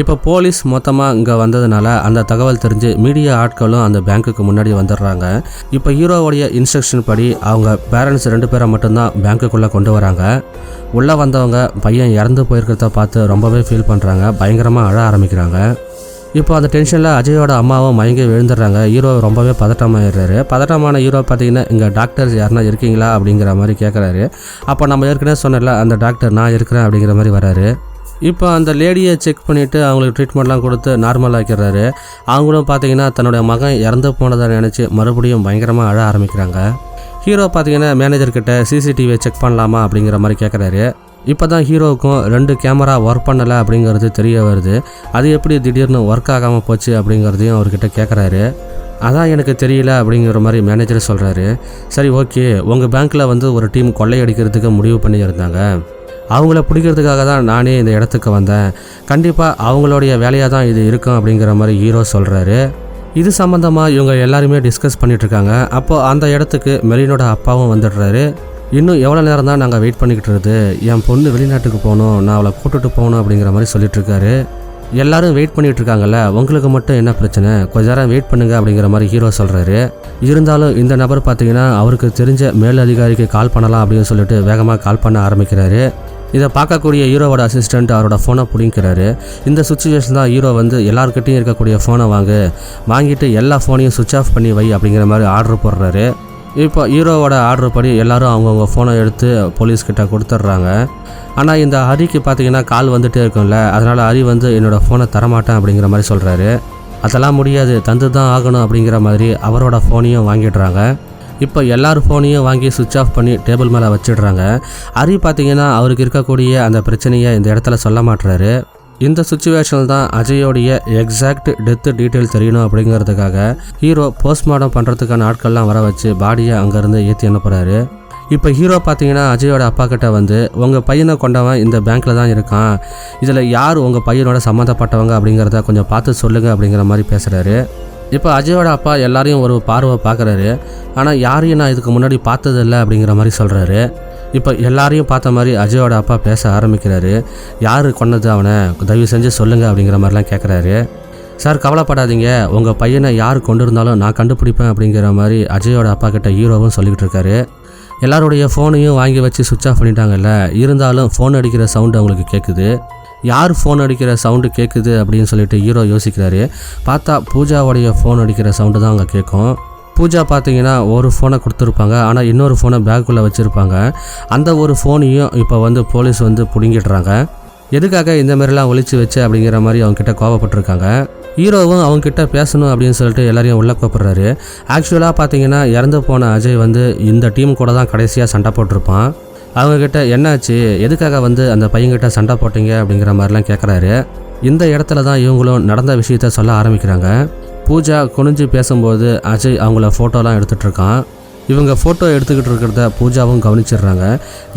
இப்போ போலீஸ் மொத்தமாக இங்கே வந்ததுனால அந்த தகவல் தெரிஞ்சு மீடியா ஆட்களும் அந்த பேங்க்குக்கு முன்னாடி வந்துடுறாங்க. இப்போ ஹீரோவோடைய இன்ஸ்ட்ரக்ஷன் படி அவங்க பேரண்ட்ஸ் 2 பேரை மட்டும்தான் பேங்க்குள்ளே கொண்டு வராங்க. உள்ளே வந்தவங்க பையன் இறந்து போயிருக்கிறத பார்த்து ரொம்பவே ஃபீல் பண்ணுறாங்க, பயங்கரமாக அழ ஆரம்பிக்கிறாங்க. இப்போ அந்த டென்ஷனில் அஜயோட அம்மாவும் மயங்கி விழுந்துடுறாங்க. ஹீரோ ரொம்பவே பதட்டமாயிடுறாரு. பதட்டமான ஹீரோ பார்த்தீங்கன்னா இங்கே டாக்டர்ஸ் யாருன்னா இருக்கீங்களா அப்படிங்கிற மாதிரி கேட்குறாரு. அப்போ நம்ம ஏற்கனவே சொன்னல அந்த டாக்டர் நான் இருக்கிறேன் அப்படிங்கிற மாதிரி வராரு. இப்போ அந்த லேடியை செக் பண்ணிவிட்டு அவங்களுக்கு ட்ரீட்மெண்ட்லாம் கொடுத்து நார்மல் ஆக்கிடுறாரு. அவங்களும் பார்த்தீங்கன்னா தன்னுடைய மகன் இறந்து போனதை நினச்சி மறுபடியும் பயங்கரமாக அழ ஆரம்பிக்கிறாங்க. ஹீரோ பார்த்தீங்கன்னா மேனேஜர்கிட்ட சிசிடிவியை செக் பண்ணலாமா அப்படிங்கிற மாதிரி கேட்குறாரு. இப்போ தான் ஹீரோவுக்கும் 2 கேமரா ஒர்க் பண்ணலை அப்படிங்கிறது தெரிய வருது. அது எப்படி திடீர்னு ஒர்க் ஆகாமல் போச்சு அப்படிங்கிறதையும் அவர்கிட்ட கேட்குறாரு. அதான் எனக்கு தெரியல அப்படிங்கிற மாதிரி மேனேஜர் சொல்கிறாரு. சரி ஓகே, உங்கள் பேங்க்கில் ஒரு டீம் கொள்ளையடிக்கிறதுக்கு முடிவு பண்ணியிருந்தாங்க. அவங்கள பிடிக்கிறதுக்காக தான் நானே இந்த இடத்துக்கு வந்தேன். கண்டிப்பாக அவங்களுடைய வேலையாக தான் இது இருக்கும் அப்படிங்கிற மாதிரி ஹீரோ சொல்கிறாரு. இது சம்மந்தமாக இவங்க எல்லாருமே டிஸ்கஸ் பண்ணிகிட்ருக்காங்க. அப்போது அந்த இடத்துக்கு மெலினோட அப்பாவும் வந்துடுறாரு. இன்னும் எவ்வளோ நேரம் தான் நாங்கள் வெயிட் பண்ணிக்கிட்டு இருக்குது, என் பொண்ணு வெளிநாட்டுக்கு போகணும், நான் அவளை கூட்டுட்டு போகணும் அப்படிங்கிற மாதிரி சொல்லிட்டுருக்காரு. எல்லாரும் வெயிட் பண்ணிகிட்டு இருக்காங்கல்ல, உங்களுக்கு மட்டும் என்ன பிரச்சனை, கொஞ்ச நேரம் வெயிட் பண்ணுங்க அப்படிங்கிற மாதிரி ஹீரோ சொல்கிறாரு. இருந்தாலும் இந்த நபர் பார்த்தீங்கன்னா அவருக்கு தெரிஞ்ச மேல் அதிகாரிக்கு கால் பண்ணலாம் அப்படின்னு சொல்லிட்டு வேகமாக கால் பண்ண ஆரம்பிக்கிறாரு. இதை பார்க்கக்கூடிய ஹீரோவோட அசிஸ்டண்ட் அவரோட ஃபோனை பிடிக்கிறாரு. இந்த சுச்சுவேஷன் தான் ஹீரோ எல்லாருக்கிட்டையும் இருக்கக்கூடிய ஃபோனை வாங்கிட்டு எல்லா ஃபோனையும் சுவிட்ச் ஆஃப் பண்ணி வை அப்படிங்கிற மாதிரி ஆர்டர் போடுறாரு. இப்போ ஹீரோவோட ஆர்டர் படி எல்லாரும் அவங்கவுங்க ஃபோனை எடுத்து போலீஸ்கிட்ட கொடுத்துட்றாங்க. ஆனால் இந்த ஹரிக்கு பார்த்தீங்கன்னா கால் வந்துகிட்டே இருக்கும்ல, அதனால் ஹரி என்னோடய ஃபோனை தரமாட்டேன் அப்படிங்கிற மாதிரி சொல்கிறாரு. அதெல்லாம் முடியாது, தந்து தான் ஆகணும் அப்படிங்கிற மாதிரி அவரோட ஃபோனையும் வாங்கிடுறாங்க. இப்போ எல்லார் ஃபோனையும் வாங்கி சுவிட்ச் ஆஃப் பண்ணி டேபிள் மேலே வச்சிடுறாங்க. ஹரி பார்த்தீங்கன்னா அவருக்கு இருக்கக்கூடிய அந்த பிரச்சனையை இந்த இடத்துல சொல்ல மாட்டுறாரு. இந்த சுச்சுவேஷனில் தான் அஜயோடைய எக்ஸாக்ட் டெத்து டீட்டெயில் தெரியணும் அப்படிங்கிறதுக்காக ஹீரோ போஸ்ட்மார்ட்டம் பண்ணுறதுக்கான ஆட்கள்லாம் வர வச்சு பாடியை அங்கேருந்து ஏற்றி அனுப்புகிறாரு. இப்போ ஹீரோ பார்த்தீங்கன்னா அஜயோட அப்பா கிட்ட உங்கள் பையனை கொண்டவன் இந்த பேங்க்கில் தான் இருக்கான், இதில் யார் உங்கள் பையனோட சம்மந்தப்பட்டவங்க அப்படிங்கிறத கொஞ்சம் பார்த்து சொல்லுங்கள் அப்படிங்கிற மாதிரி பேசுகிறாரு. இப்போ அஜயோட அப்பா எல்லாரையும் ஒரு பார்வை பார்க்குறாரு. ஆனால் யாரையும் நான் இதுக்கு முன்னாடி பார்த்ததில்லை அப்படிங்கிற மாதிரி சொல்கிறாரு. இப்போ எல்லாரையும் பார்த்த மாதிரி அஜயோட அப்பா பேச ஆரம்பிக்கிறாரு. யார் கொன்னது அவனை, தயவு செஞ்சு சொல்லுங்கள் அப்படிங்கிற மாதிரிலாம் கேட்குறாரு. சார் கவலைப்படாதீங்க, உங்கள் பையனை யார் கொண்டு இருந்தாலும் நான் கண்டுபிடிப்பேன் அப்படிங்கிற மாதிரி அஜயோட அப்பா கிட்ட ஹீரோவும் சொல்லிக்கிட்டு இருக்காரு. எல்லாருடைய ஃபோனையும் வாங்கி வச்சு சுவிட்ச் ஆஃப் பண்ணிட்டாங்கல்ல, இருந்தாலும் ஃபோன் அடிக்கிற சவுண்டு அவங்களுக்கு கேட்குது. யார் ஃபோன் அடிக்கிற சவுண்டு கேட்குது அப்படின்னு சொல்லிட்டு ஹீரோ யோசிக்கிறாரு. பார்த்தா பூஜாவுடைய ஃபோன் அடிக்கிற சவுண்டு தான் அங்கே கேட்கும். பூஜா பார்த்தீங்கன்னா ஒரு ஃபோனை கொடுத்துருப்பாங்க, ஆனால் இன்னொரு ஃபோனை பேக்குள்ளே வச்சுருப்பாங்க. அந்த ஒரு ஃபோனையும் இப்போ போலீஸ் பிடுங்கிடுறாங்க. எதுக்காக இந்த மாதிரிலாம் ஒழிச்சு வச்சு அப்படிங்கிற மாதிரி அவங்ககிட்ட கோவப்பட்டிருக்காங்க. ஹீரோவும் அவங்ககிட்ட பேசணும் அப்படின்னு சொல்லிட்டு எல்லாரையும் உள்ளே கூப்பிட்றாரு. ஆக்சுவலாக பார்த்தீங்கன்னா இறந்து போன அஜய் இந்த டீம் கூட தான் கடைசியாக சண்டை போட்டிருப்பான். அவங்கக்கிட்ட என்னாச்சு, எதுக்காக அந்த பையன்கிட்ட சண்டை போட்டீங்க அப்படிங்கிற மாதிரிலாம் கேட்குறாரு. இந்த இடத்துல தான் இவங்களும் நடந்த விஷயத்த சொல்ல ஆரம்பிக்கிறாங்க. பூஜா குனிஞ்சு பேசும்போது அஜய் அவங்கள ஃபோட்டோலாம் எடுத்துகிட்டு இருக்கான். இவங்க ஃபோட்டோ எடுத்துக்கிட்டு இருக்கிறத பூஜாவும் கவனிச்சிடுறாங்க.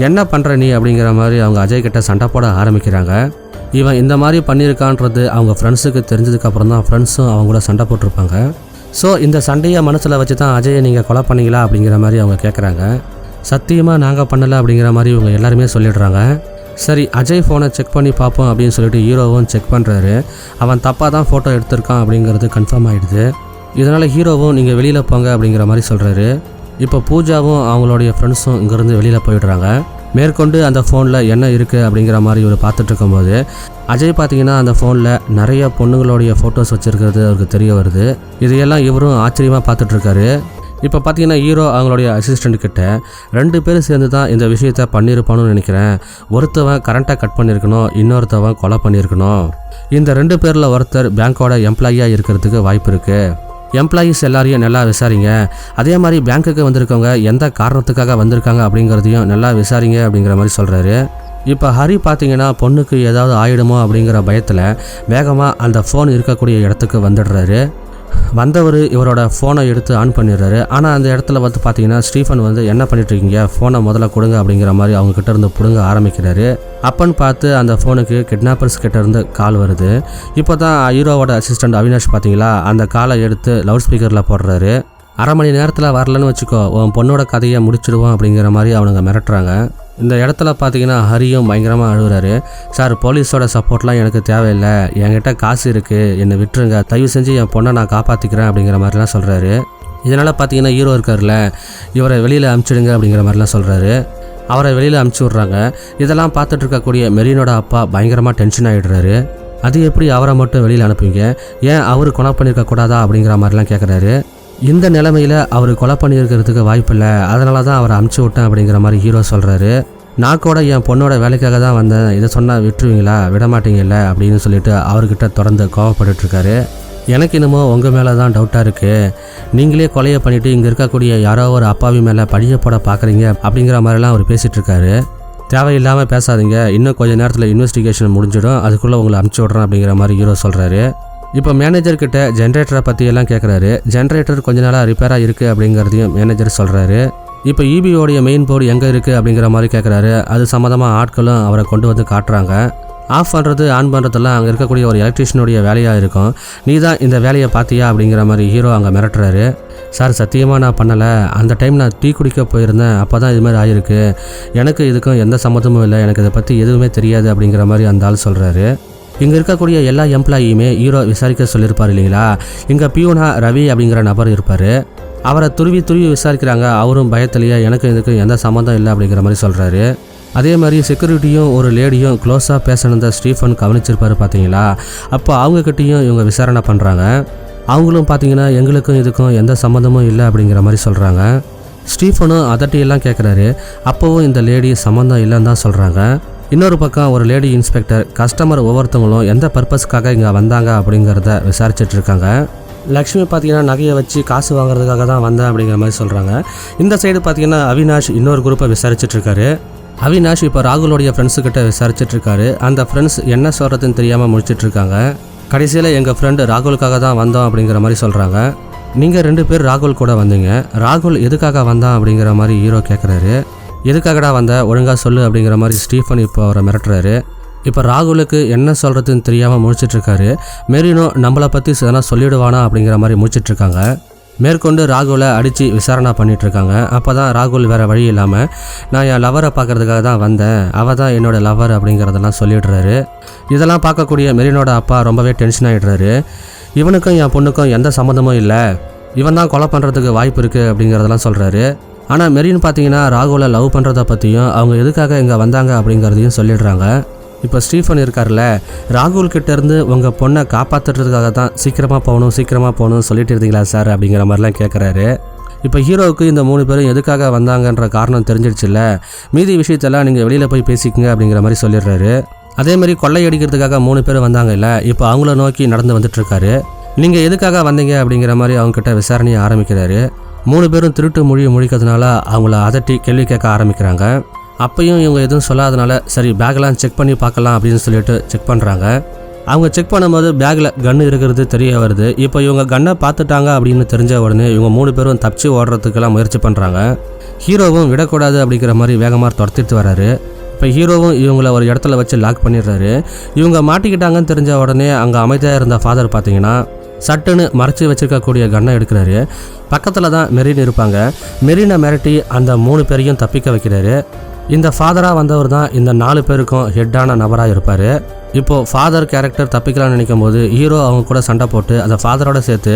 என்ன பண்ணுற நீ அப்படிங்கிற மாதிரி அவங்க அஜய் கிட்ட சண்டை போட ஆரம்பிக்கிறாங்க. இவன் இந்த மாதிரி பண்ணியிருக்கான்றது அவங்க ஃப்ரெண்ட்ஸுக்கு தெரிஞ்சதுக்கப்புறம் தான் ஃப்ரெண்ட்ஸும் அவங்கள சண்டை போட்டிருப்பாங்க. ஸோ இந்த சண்டையை மனசில் வச்சு தான் அஜயை நீங்கள் கொலை பண்ணீங்களா அப்படிங்கிற மாதிரி அவங்க கேட்குறாங்க. சத்தியமாக நாங்கள் பண்ணலை அப்படிங்கிற மாதிரி இவங்க எல்லாருமே சொல்லிடுறாங்க. சரி அஜய் ஃபோனை செக் பண்ணி பார்ப்போம் அப்படின்னு சொல்லிட்டு ஹீரோவும் செக் பண்ணுறாரு. அவன் தப்பாக தான் ஃபோட்டோ எடுத்திருக்கான் அப்படிங்கிறது கன்ஃபார்ம் ஆகிடுது. இதனால் ஹீரோவும் நீங்கள் வெளியில் போங்க அப்படிங்கிற மாதிரி சொல்கிறாரு. இப்போ பூஜாவும் அவங்களுடைய ஃப்ரெண்ட்ஸும் இங்கேருந்து வெளியில் போயிடுறாங்க. மேற்கொண்டு அந்த ஃபோனில் என்ன இருக்குது அப்படிங்கிற மாதிரி இவர் பார்த்துட்டு இருக்கும்போது அஜய் பார்த்தீங்கன்னா அந்த ஃபோனில் நிறைய பொண்ணுங்களுடைய ஃபோட்டோஸ் வச்சுருக்கிறது அவருக்கு தெரிய வருது. இதையெல்லாம் இவரும் ஆச்சரியமாக பார்த்துட்ருக்காரு. இப்போ பார்த்தீங்கன்னா ஹீரோ அவங்களுடைய அசிஸ்டண்ட் கிட்ட 2 பேர் சேர்ந்து தான் இந்த விஷயத்த பண்ணியிருப்பான்னு நினைக்கிறேன். ஒருத்தவன் கரண்ட்டை கட் பண்ணியிருக்கணும், இன்னொருத்தவன் கொலை பண்ணியிருக்கணும். இந்த 2 பேரில் ஒருத்தர் பேங்க்கோட எம்ப்ளாயியாக இருக்கிறதுக்கு வாய்ப்பு இருக்குது. எம்ப்ளாயீஸ் எல்லாரையும் நல்லா விசாரிங்க, அதே மாதிரி பேங்க்குக்கு வந்திருக்கவங்க எந்த காரணத்துக்காக வந்திருக்காங்க அப்படிங்கிறதையும் நல்லா விசாரிங்க அப்படிங்கிற மாதிரி சொல்கிறாரு. இப்போ ஹரி பார்த்தீங்கன்னா பொண்ணுக்கு ஏதாவது ஆயிடுமோ அப்படிங்கிற பயத்தில் வேகமாக அந்த ஃபோன் இருக்கக்கூடிய இடத்துக்கு வந்துடுறாரு. வந்தவர் இவரோட ஃபோனை எடுத்து ஆன் பண்ணிடுறாரு. ஆனால் அந்த இடத்துல பார்த்தீங்கன்னா ஸ்டீஃபன் என்ன பண்ணிட்டுருக்கீங்க, ஃபோனை முதல்ல கொடுங்க அப்படிங்கிற மாதிரி அவங்கக்கிட்ட இருந்து பிடுங்க ஆரம்பிக்கிறாரு. அப்பன்னு பார்த்து அந்த ஃபோனுக்கு கிட்னாப்பர்ஸ் கிட்ட இருந்து கால் வருது. இப்போ தான் ஹீரோவோட அசிஸ்டண்ட் அவினாஷ் பார்த்தீங்களா அந்த காலை எடுத்து லவுட் ஸ்பீக்கரில் போடுறாரு. 1/2 மணி நேரத்தில் வரலன்னு வச்சுக்கோ, உன் பொண்ணோட கதையை முடிச்சிடுவோம் அப்படிங்கிற மாதிரி அவனுங்க மிரட்டுறாங்க. இந்த இடத்துல பார்த்தீங்கன்னா ஹரியும் பயங்கரமாக அழுகுறாரு. சார் போலீஸோட சப்போர்ட்லாம் எனக்கு தேவையில்லை, என்கிட்ட காசு இருக்குது, என்னை விட்டுருங்க, தயவு செஞ்சு என் பொண்ணை நான் காப்பாற்றிக்கிறேன் அப்படிங்கிற மாதிரிலாம் சொல்கிறாரு. இதனால் பார்த்தீங்கன்னா ஹீரோ இருக்கார்ல, இவரை வெளியில் அனுப்பிச்சிடுங்க அப்படிங்கிற மாதிரிலாம் சொல்கிறாரு. அவரை வெளியில் அனுப்பிச்சி விட்றாங்க. இதெல்லாம் பார்த்துட்டு இருக்கக்கூடிய மெரினோட அப்பா பயங்கரமாக டென்ஷன் ஆகிடுறாரு. அது எப்படி அவரை மட்டும் வெளியில் அனுப்புவீங்க, ஏன் அவர் கொலை பண்ணியிருக்க கூடாதா அப்படிங்கிற மாதிரிலாம் கேட்குறாரு. இந்த நிலைமையில் அவர் கொலை பண்ணியிருக்கிறதுக்கு வாய்ப்பில்லை, அதனால தான் அவரை அனுப்பிச்சி விட்டேன் அப்படிங்கிற மாதிரி ஹீரோ சொல்கிறாரு. நான் கூட என் பொண்ணோட வேலைக்காக தான் வந்தேன், இதை சொன்னால் விட்டுருவீங்களா, விட மாட்டீங்கல்ல அப்படின்னு சொல்லிட்டு அவர்கிட்ட தொடர்ந்து கோவப்பட்டுருக்காரு. எனக்கு என்னமோ உங்கள் மேலே தான் டவுட்டாக இருக்குது, நீங்களே கொலையை பண்ணிவிட்டு இங்கே இருக்கக்கூடிய யாரோ ஒரு அப்பாவி மேலே பழிய போட பார்க்குறீங்க அப்படிங்கிற மாதிரிலாம் அவர் பேசிகிட்டு இருக்காரு. தேவையில்லாமல் பேசாதீங்க, இன்னும் கொஞ்சம் நேரத்தில் இன்வெஸ்டிகேஷன் முடிஞ்சிடும், அதுக்குள்ளே உங்களை அனுப்பிச்சி விட்றேன் அப்படிங்கிற மாதிரி ஹீரோ சொல்கிறாரு. இப்போ மேனேஜர்கிட்ட ஜென்ரேட்டரை பற்றியெல்லாம் கேட்குறாரு. ஜென்ரேட்டர் கொஞ்ச நாளாக ரிப்பேராக இருக்குது அப்படிங்கிறதையும் மேனேஜர் சொல்கிறாரு. இப்போ ஈபியோடைய மெயின் போர்டு எங்கே இருக்குது அப்படிங்கிற மாதிரி கேட்குறாரு. அது சம்மந்தமாக ஆட்களும் அவரை கொண்டு வந்து காட்டுறாங்க. ஆஃப் பண்ணுறது ஆன் பண்ணுறதெல்லாம் அங்கே இருக்கக்கூடிய ஒரு எலக்ட்ரிஷியனுடைய வேலையாக இருக்கும், நீ தான் இந்த வேலையை பார்த்தியா அப்படிங்கிற மாதிரி ஹீரோ அங்கே மிரட்டுறாரு. சார் சத்தியமாக நான் பண்ணலை, அந்த டைம் நான் டீ குடிக்க போயிருந்தேன், அப்போ தான் இது மாதிரி ஆகிருக்கு, எனக்கு இதுக்கும் எந்த சம்மந்தமும் இல்லை, எனக்கு இதை பற்றி எதுவுமே தெரியாது அப்படிங்கிற மாதிரி அந்த ஆள் சொல்கிறாரு. இங்கே இருக்கக்கூடிய எல்லா எம்ப்ளாயியுமே ஹீரோ விசாரிக்க சொல்லியிருப்பார் இல்லைங்களா. இங்கே பியூனா ரவி அப்படிங்கிற நபர் இருப்பார். அவரை துருவி விசாரிக்கிறாங்க. அவரும் பயத்திலேயே எனக்கு இதுக்கு எந்த சம்மந்தம் இல்லை அப்படிங்கிற மாதிரி சொல்கிறாரு. அதே மாதிரி செக்யூரிட்டியும் ஒரு லேடியும் க்ளோஸாக பேசணுந்த ஸ்டீஃபன் கவனிச்சிருப்பார் பார்த்தீங்களா. அப்போ அவங்கக்கிட்டையும் இவங்க விசாரணை பண்ணுறாங்க. அவங்களும் பார்த்தீங்கன்னா எங்களுக்கும் இதுக்கும் எந்த சம்மந்தமும் இல்லை அப்படிங்கிற மாதிரி சொல்கிறாங்க. ஸ்டீஃபனும் அதட்டியெல்லாம் கேட்குறாரு. அப்போவும் இந்த லேடி சம்மந்தம் இல்லைன்னு தான் சொல்கிறாங்க. இன்னொரு பக்கம் ஒரு லேடி இன்ஸ்பெக்டர் கஸ்டமர் ஒவ்வொருத்தவங்களும் எந்த பர்பஸ்க்காக இங்கே வந்தாங்க அப்படிங்கிறத விசாரிச்சுட்டு இருக்காங்க. லக்ஷ்மி பார்த்தீங்கன்னா நகையை வச்சு காசு வாங்குறதுக்காக தான் வந்தேன் அப்படிங்கிற மாதிரி சொல்கிறாங்க. இந்த சைடு பார்த்தீங்கன்னா அவினாஷ் இன்னொரு குரூப்பை விசாரிச்சுட்டு இருக்காரு. அவினாஷ் இப்போ ராகுலோடைய ஃப்ரெண்ட்ஸுக்கிட்ட விசாரிச்சுட்டு இருக்காரு. அந்த ஃப்ரெண்ட்ஸ் என்ன சொல்கிறதுன்னு தெரியாமல் முடிச்சுட்டு இருக்காங்க. கடைசியில் எங்கள் ஃப்ரெண்டு ராகுலுக்காக தான் வந்தோம் அப்படிங்கிற மாதிரி சொல்கிறாங்க. நீங்கள் 2 பேர் ராகுல் கூட வந்தீங்க, ராகுல் எதுக்காக வந்தான் அப்படிங்கிற மாதிரி ஹீரோ கேட்குறாரு. எதுக்காகடா வந்த, ஒழுங்காக சொல்லு அப்படிங்கிற மாதிரி ஸ்டீஃபன் இப்போ அவரை மிரட்டுறாரு. இப்போ ராகுலுக்கு என்ன சொல்கிறதுன்னு தெரியாமல் முடிச்சிட்ருக்காரு. மெரினோ நம்மளை பற்றி எதனா சொல்லிவிடுவானா அப்படிங்கிற மாதிரி முடிச்சிட்ருக்காங்க. மேற்கொண்டு ராகுலை அடித்து விசாரணை பண்ணிகிட்ருக்காங்க. அப்போ தான் ராகுல் வேறு வழி இல்லாமல் நான் என் லவரை பார்க்குறதுக்காக தான் வந்தேன், அவள் தான் என்னோடய லவர் அப்படிங்கிறதெல்லாம் சொல்லிடுறாரு. இதெல்லாம் பார்க்கக்கூடிய மெரினோட அப்பா ரொம்பவே டென்ஷன் ஆகிடுறாரு. இவனுக்கும் என் பொண்ணுக்கும் எந்த சம்மந்தமும் இல்லை, இவன் தான் கொலை பண்ணுறதுக்கு வாய்ப்பு இருக்குது அப்படிங்கிறதெல்லாம் சொல்கிறாரு. ஆனால் மெரின் பார்த்தீங்கன்னா ராகுலை லவ் பண்ணுறதை பற்றியும் அவங்க எதுக்காக இங்கே வந்தாங்க அப்படிங்கிறதையும் சொல்லிடுறாங்க. இப்போ ஸ்டீஃபன் இருக்கார்ல, ராகுல் கிட்டேருந்து உங்கள் பொண்ணை காப்பாற்றுறதுக்காக தான் சீக்கிரமாக போகணும்னு சொல்லிட்டு இருந்தீங்களா சார் அப்படிங்கிற மாதிரிலாம் கேட்குறாரு. இப்போ ஹீரோவுக்கு இந்த 3 பேரும் எதுக்காக வந்தாங்கன்ற காரணம் தெரிஞ்சிடுச்சுல்ல, மீதி விஷயத்தெல்லாம் நீங்கள் வெளியில் போய் பேசிக்கங்க அப்படிங்கிற மாதிரி சொல்லிடுறாரு. அதேமாதிரி கொள்ளையடிக்கிறதுக்காக 3 பேர் வந்தாங்க இல்லை, இப்போ அவங்கள நோக்கி நடந்து வந்துட்டுருக்காரு. நீங்கள் எதுக்காக வந்தீங்க அப்படிங்கிற மாதிரி அவங்ககிட்ட விசாரணையை ஆரம்பிக்கிறாரு. 3 பேரும் திருட்டு முழிக்கிறதுனால அவங்கள அதட்டி கேள்வி கேட்க ஆரம்பிக்கிறாங்க. அப்பையும் இவங்க எதுவும் சொல்லாதனால சரி பேக்லாம் செக் பண்ணி பார்க்கலாம் அப்படின்னு சொல்லிட்டு செக் பண்ணுறாங்க. அவங்க செக் பண்ணும்போது பேக்கில் கன்று இருக்கிறது தெரிய வருது. இப்போ இவங்க கன்னை பார்த்துட்டாங்க அப்படின்னு தெரிஞ்ச உடனே இவங்க 3 பேரும் தப்பிச்சு ஓடுறதுக்கெல்லாம் முயற்சி பண்ணுறாங்க. ஹீரோவும் விடக்கூடாது அப்படிங்கிற மாதிரி வேகமாக துரத்திட்டு வராரு. இப்போ ஹீரோவும் இவங்கள ஒரு இடத்துல வச்சு லாக் பண்ணிடுறாரு. இவங்க மாட்டிக்கிட்டாங்கன்னு தெரிஞ்ச உடனே அங்கே அமைதியாக இருந்த ஃபாதர் பார்த்தீங்கன்னா சட்டுன்னு மறைச்சி வச்சுருக்கக்கூடிய கன்னை எடுக்கிறாரு. பக்கத்தில் தான் மெரின் இருப்பாங்க. மெரினை மிரட்டி அந்த 3 பேரையும் தப்பிக்க வைக்கிறாரு. இந்த ஃபாதராக வந்தவர் தான் இந்த 4 பேருக்கும் ஹெட்டான நபராக இருப்பார். இப்போது ஃபாதர் கேரக்டர் தப்பிக்கலாம்னு நினைக்கும் போது ஹீரோ அவங்க கூட சண்டை போட்டு அந்த ஃபாதரோட சேர்த்து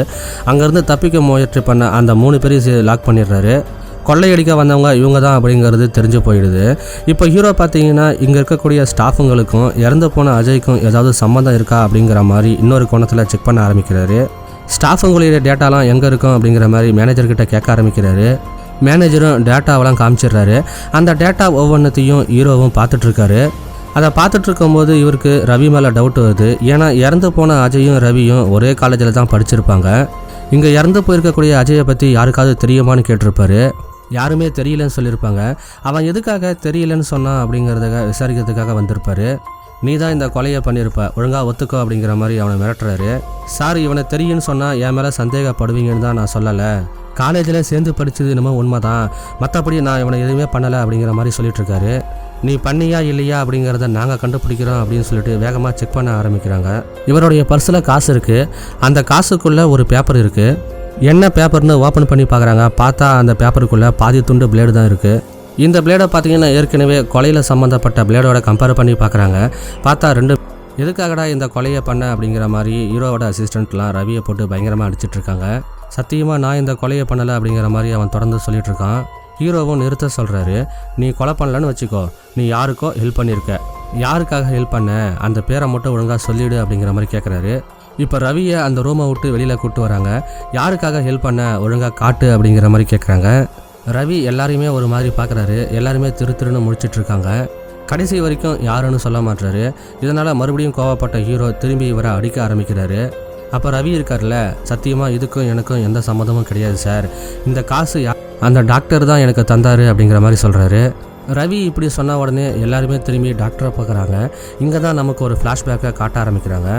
அங்கேருந்து தப்பிக்க முயற்சி பண்ண அந்த 3 பேரையும் லாக் பண்ணிடுறாரு. கொள்ளையடிக்க வந்தவங்க இவங்க தான் அப்படிங்கிறது தெரிஞ்சு போயிடுது. இப்போ ஹீரோ பார்த்தீங்கன்னா இங்கே இருக்கக்கூடிய ஸ்டாஃபுங்களுக்கும் இறந்து போன அஜய்க்கும் ஏதாவது சம்மந்தம் இருக்கா அப்படிங்கிற மாதிரி இன்னொரு கோணத்தில் செக் பண்ண ஆரம்பிக்கிறாரு. ஸ்டாஃபுங்களுடைய டேட்டாலாம் எங்கே இருக்கும் அப்படிங்கிற மாதிரி மேனேஜர்கிட்ட கேட்க ஆரம்பிக்கிறாரு. மேனேஜரும் டேட்டாவெல்லாம் காமிச்சிடுறாரு. அந்த டேட்டா ஒவ்வொன்றத்தையும் ஹீரோவும் பார்த்துட்ருக்காரு. அதை பார்த்துட்ருக்கும்போது இவருக்கு ரவி மேலே டவுட் வருது. ஏன்னா இறந்து போன அஜயும் ரவியும் ஒரே காலேஜில் தான் படிச்சிருப்பாங்க. இங்கே இறந்து போயிருக்கக்கூடிய அஜயை பற்றி யாருக்காவது தெரியுமான்னு கேட்டிருப்பாரு. யாருமே தெரியலன்னு சொல்லியிருப்பாங்க. அவன் எதுக்காக தெரியலன்னு சொன்னான் அப்படிங்கிறதுக்காக விசாரிக்கிறதுக்காக வந்திருப்பாரு. நீ தான் இந்த கொலையை பண்ணியிருப்ப, ஒழுங்காக ஒத்துக்கோ அப்படிங்கிற மாதிரி அவனை மிரட்டுறாரு. சார் இவனை தெரியுன்னு சொன்னால் என் மேலே சந்தேகப்படுவீங்கன்னு தான் நான் சொல்லலை, காலேஜில் சேர்ந்து படித்தது என்னமோ உண்மை தான், மற்றபடி நான் இவனை எதுவுமே பண்ணலை அப்படிங்கிற மாதிரி சொல்லிட்டு இருக்காரு. நீ பண்ணியா இல்லையா அப்படிங்கிறத நாங்கள் கண்டுபிடிக்கிறோம் அப்படின்னு சொல்லிட்டு வேகமாக செக் பண்ண ஆரம்பிக்கிறாங்க. இவருடைய பர்ஸில் காசு இருக்குது. அந்த காசுக்குள்ளே ஒரு பேப்பர் இருக்குது. என்ன பேப்பர்னு ஓப்பன் பண்ணி பார்க்குறாங்க. பார்த்தா அந்த பேப்பருக்குள்ளே பாதி துண்டு பிளேடு தான் இருக்குது. இந்த பிளேடை பார்த்தீங்கன்னா ஏற்கனவே கொலையில் சம்மந்தப்பட்ட பிளேடோட கம்பேர் பண்ணி பார்க்குறாங்க. பார்த்தா ரெண்டு எதுக்காகடா இந்த கொலையை பண்ண அப்படிங்கிற மாதிரி ஹீரோவோட அசிஸ்டண்ட்லாம் ரவியை போட்டு பயங்கரமாக அடிச்சிட்ருக்காங்க. சத்தியமாக நான் இந்த கொலையை பண்ணலை அப்படிங்கிற மாதிரி அவன் தொடர்ந்து சொல்லிட்டு இருக்கான். ஹீரோவும் நிறுத்த சொல்கிறாரு. நீ கொலை பண்ணலன்னு வச்சுக்கோ, நீ யாருக்கோ ஹெல்ப் பண்ணியிருக்க, யாருக்காக ஹெல்ப் பண்ண அந்த பேரை மட்டும் ஒழுங்காக சொல்லிவிடு அப்படிங்கிற மாதிரி கேட்குறாரு. இப்போ ரவியை அந்த ரூமை விட்டு வெளியில் கூப்பிட்டு வராங்க. யாருக்காக ஹெல்ப் பண்ண ஒழுங்காக காட்டு அப்படிங்கிற மாதிரி கேட்குறாங்க. ரவி எல்லாரையுமே ஒரு மாதிரி பார்க்குறாரு. எல்லாருமே திருன்னு முடிச்சிட்ருக்காங்க. கடைசி வரைக்கும் யாருன்னு சொல்ல மாட்டாரு. இதனால் மறுபடியும் கோவப்பட்ட ஹீரோ திரும்பி இவரை அடிக்க ஆரம்பிக்கிறாரு. அப்போ ரவி இருக்கார்ல, சத்தியமாக இதுக்கும் எனக்கும் எந்த சம்மந்தமும் கிடையாது சார், இந்த காசு அந்த டாக்டர் தான் எனக்கு தந்தார் அப்படிங்கிற மாதிரி சொல்கிறாரு. ரவி இப்படி சொன்ன உடனே எல்லாருமே திரும்பி டாக்டரை பார்க்குறாங்க. இங்கே தான் நமக்கு ஒரு ஃப்ளாஷ்பேக்கை காட்ட ஆரம்பிக்கிறாங்க.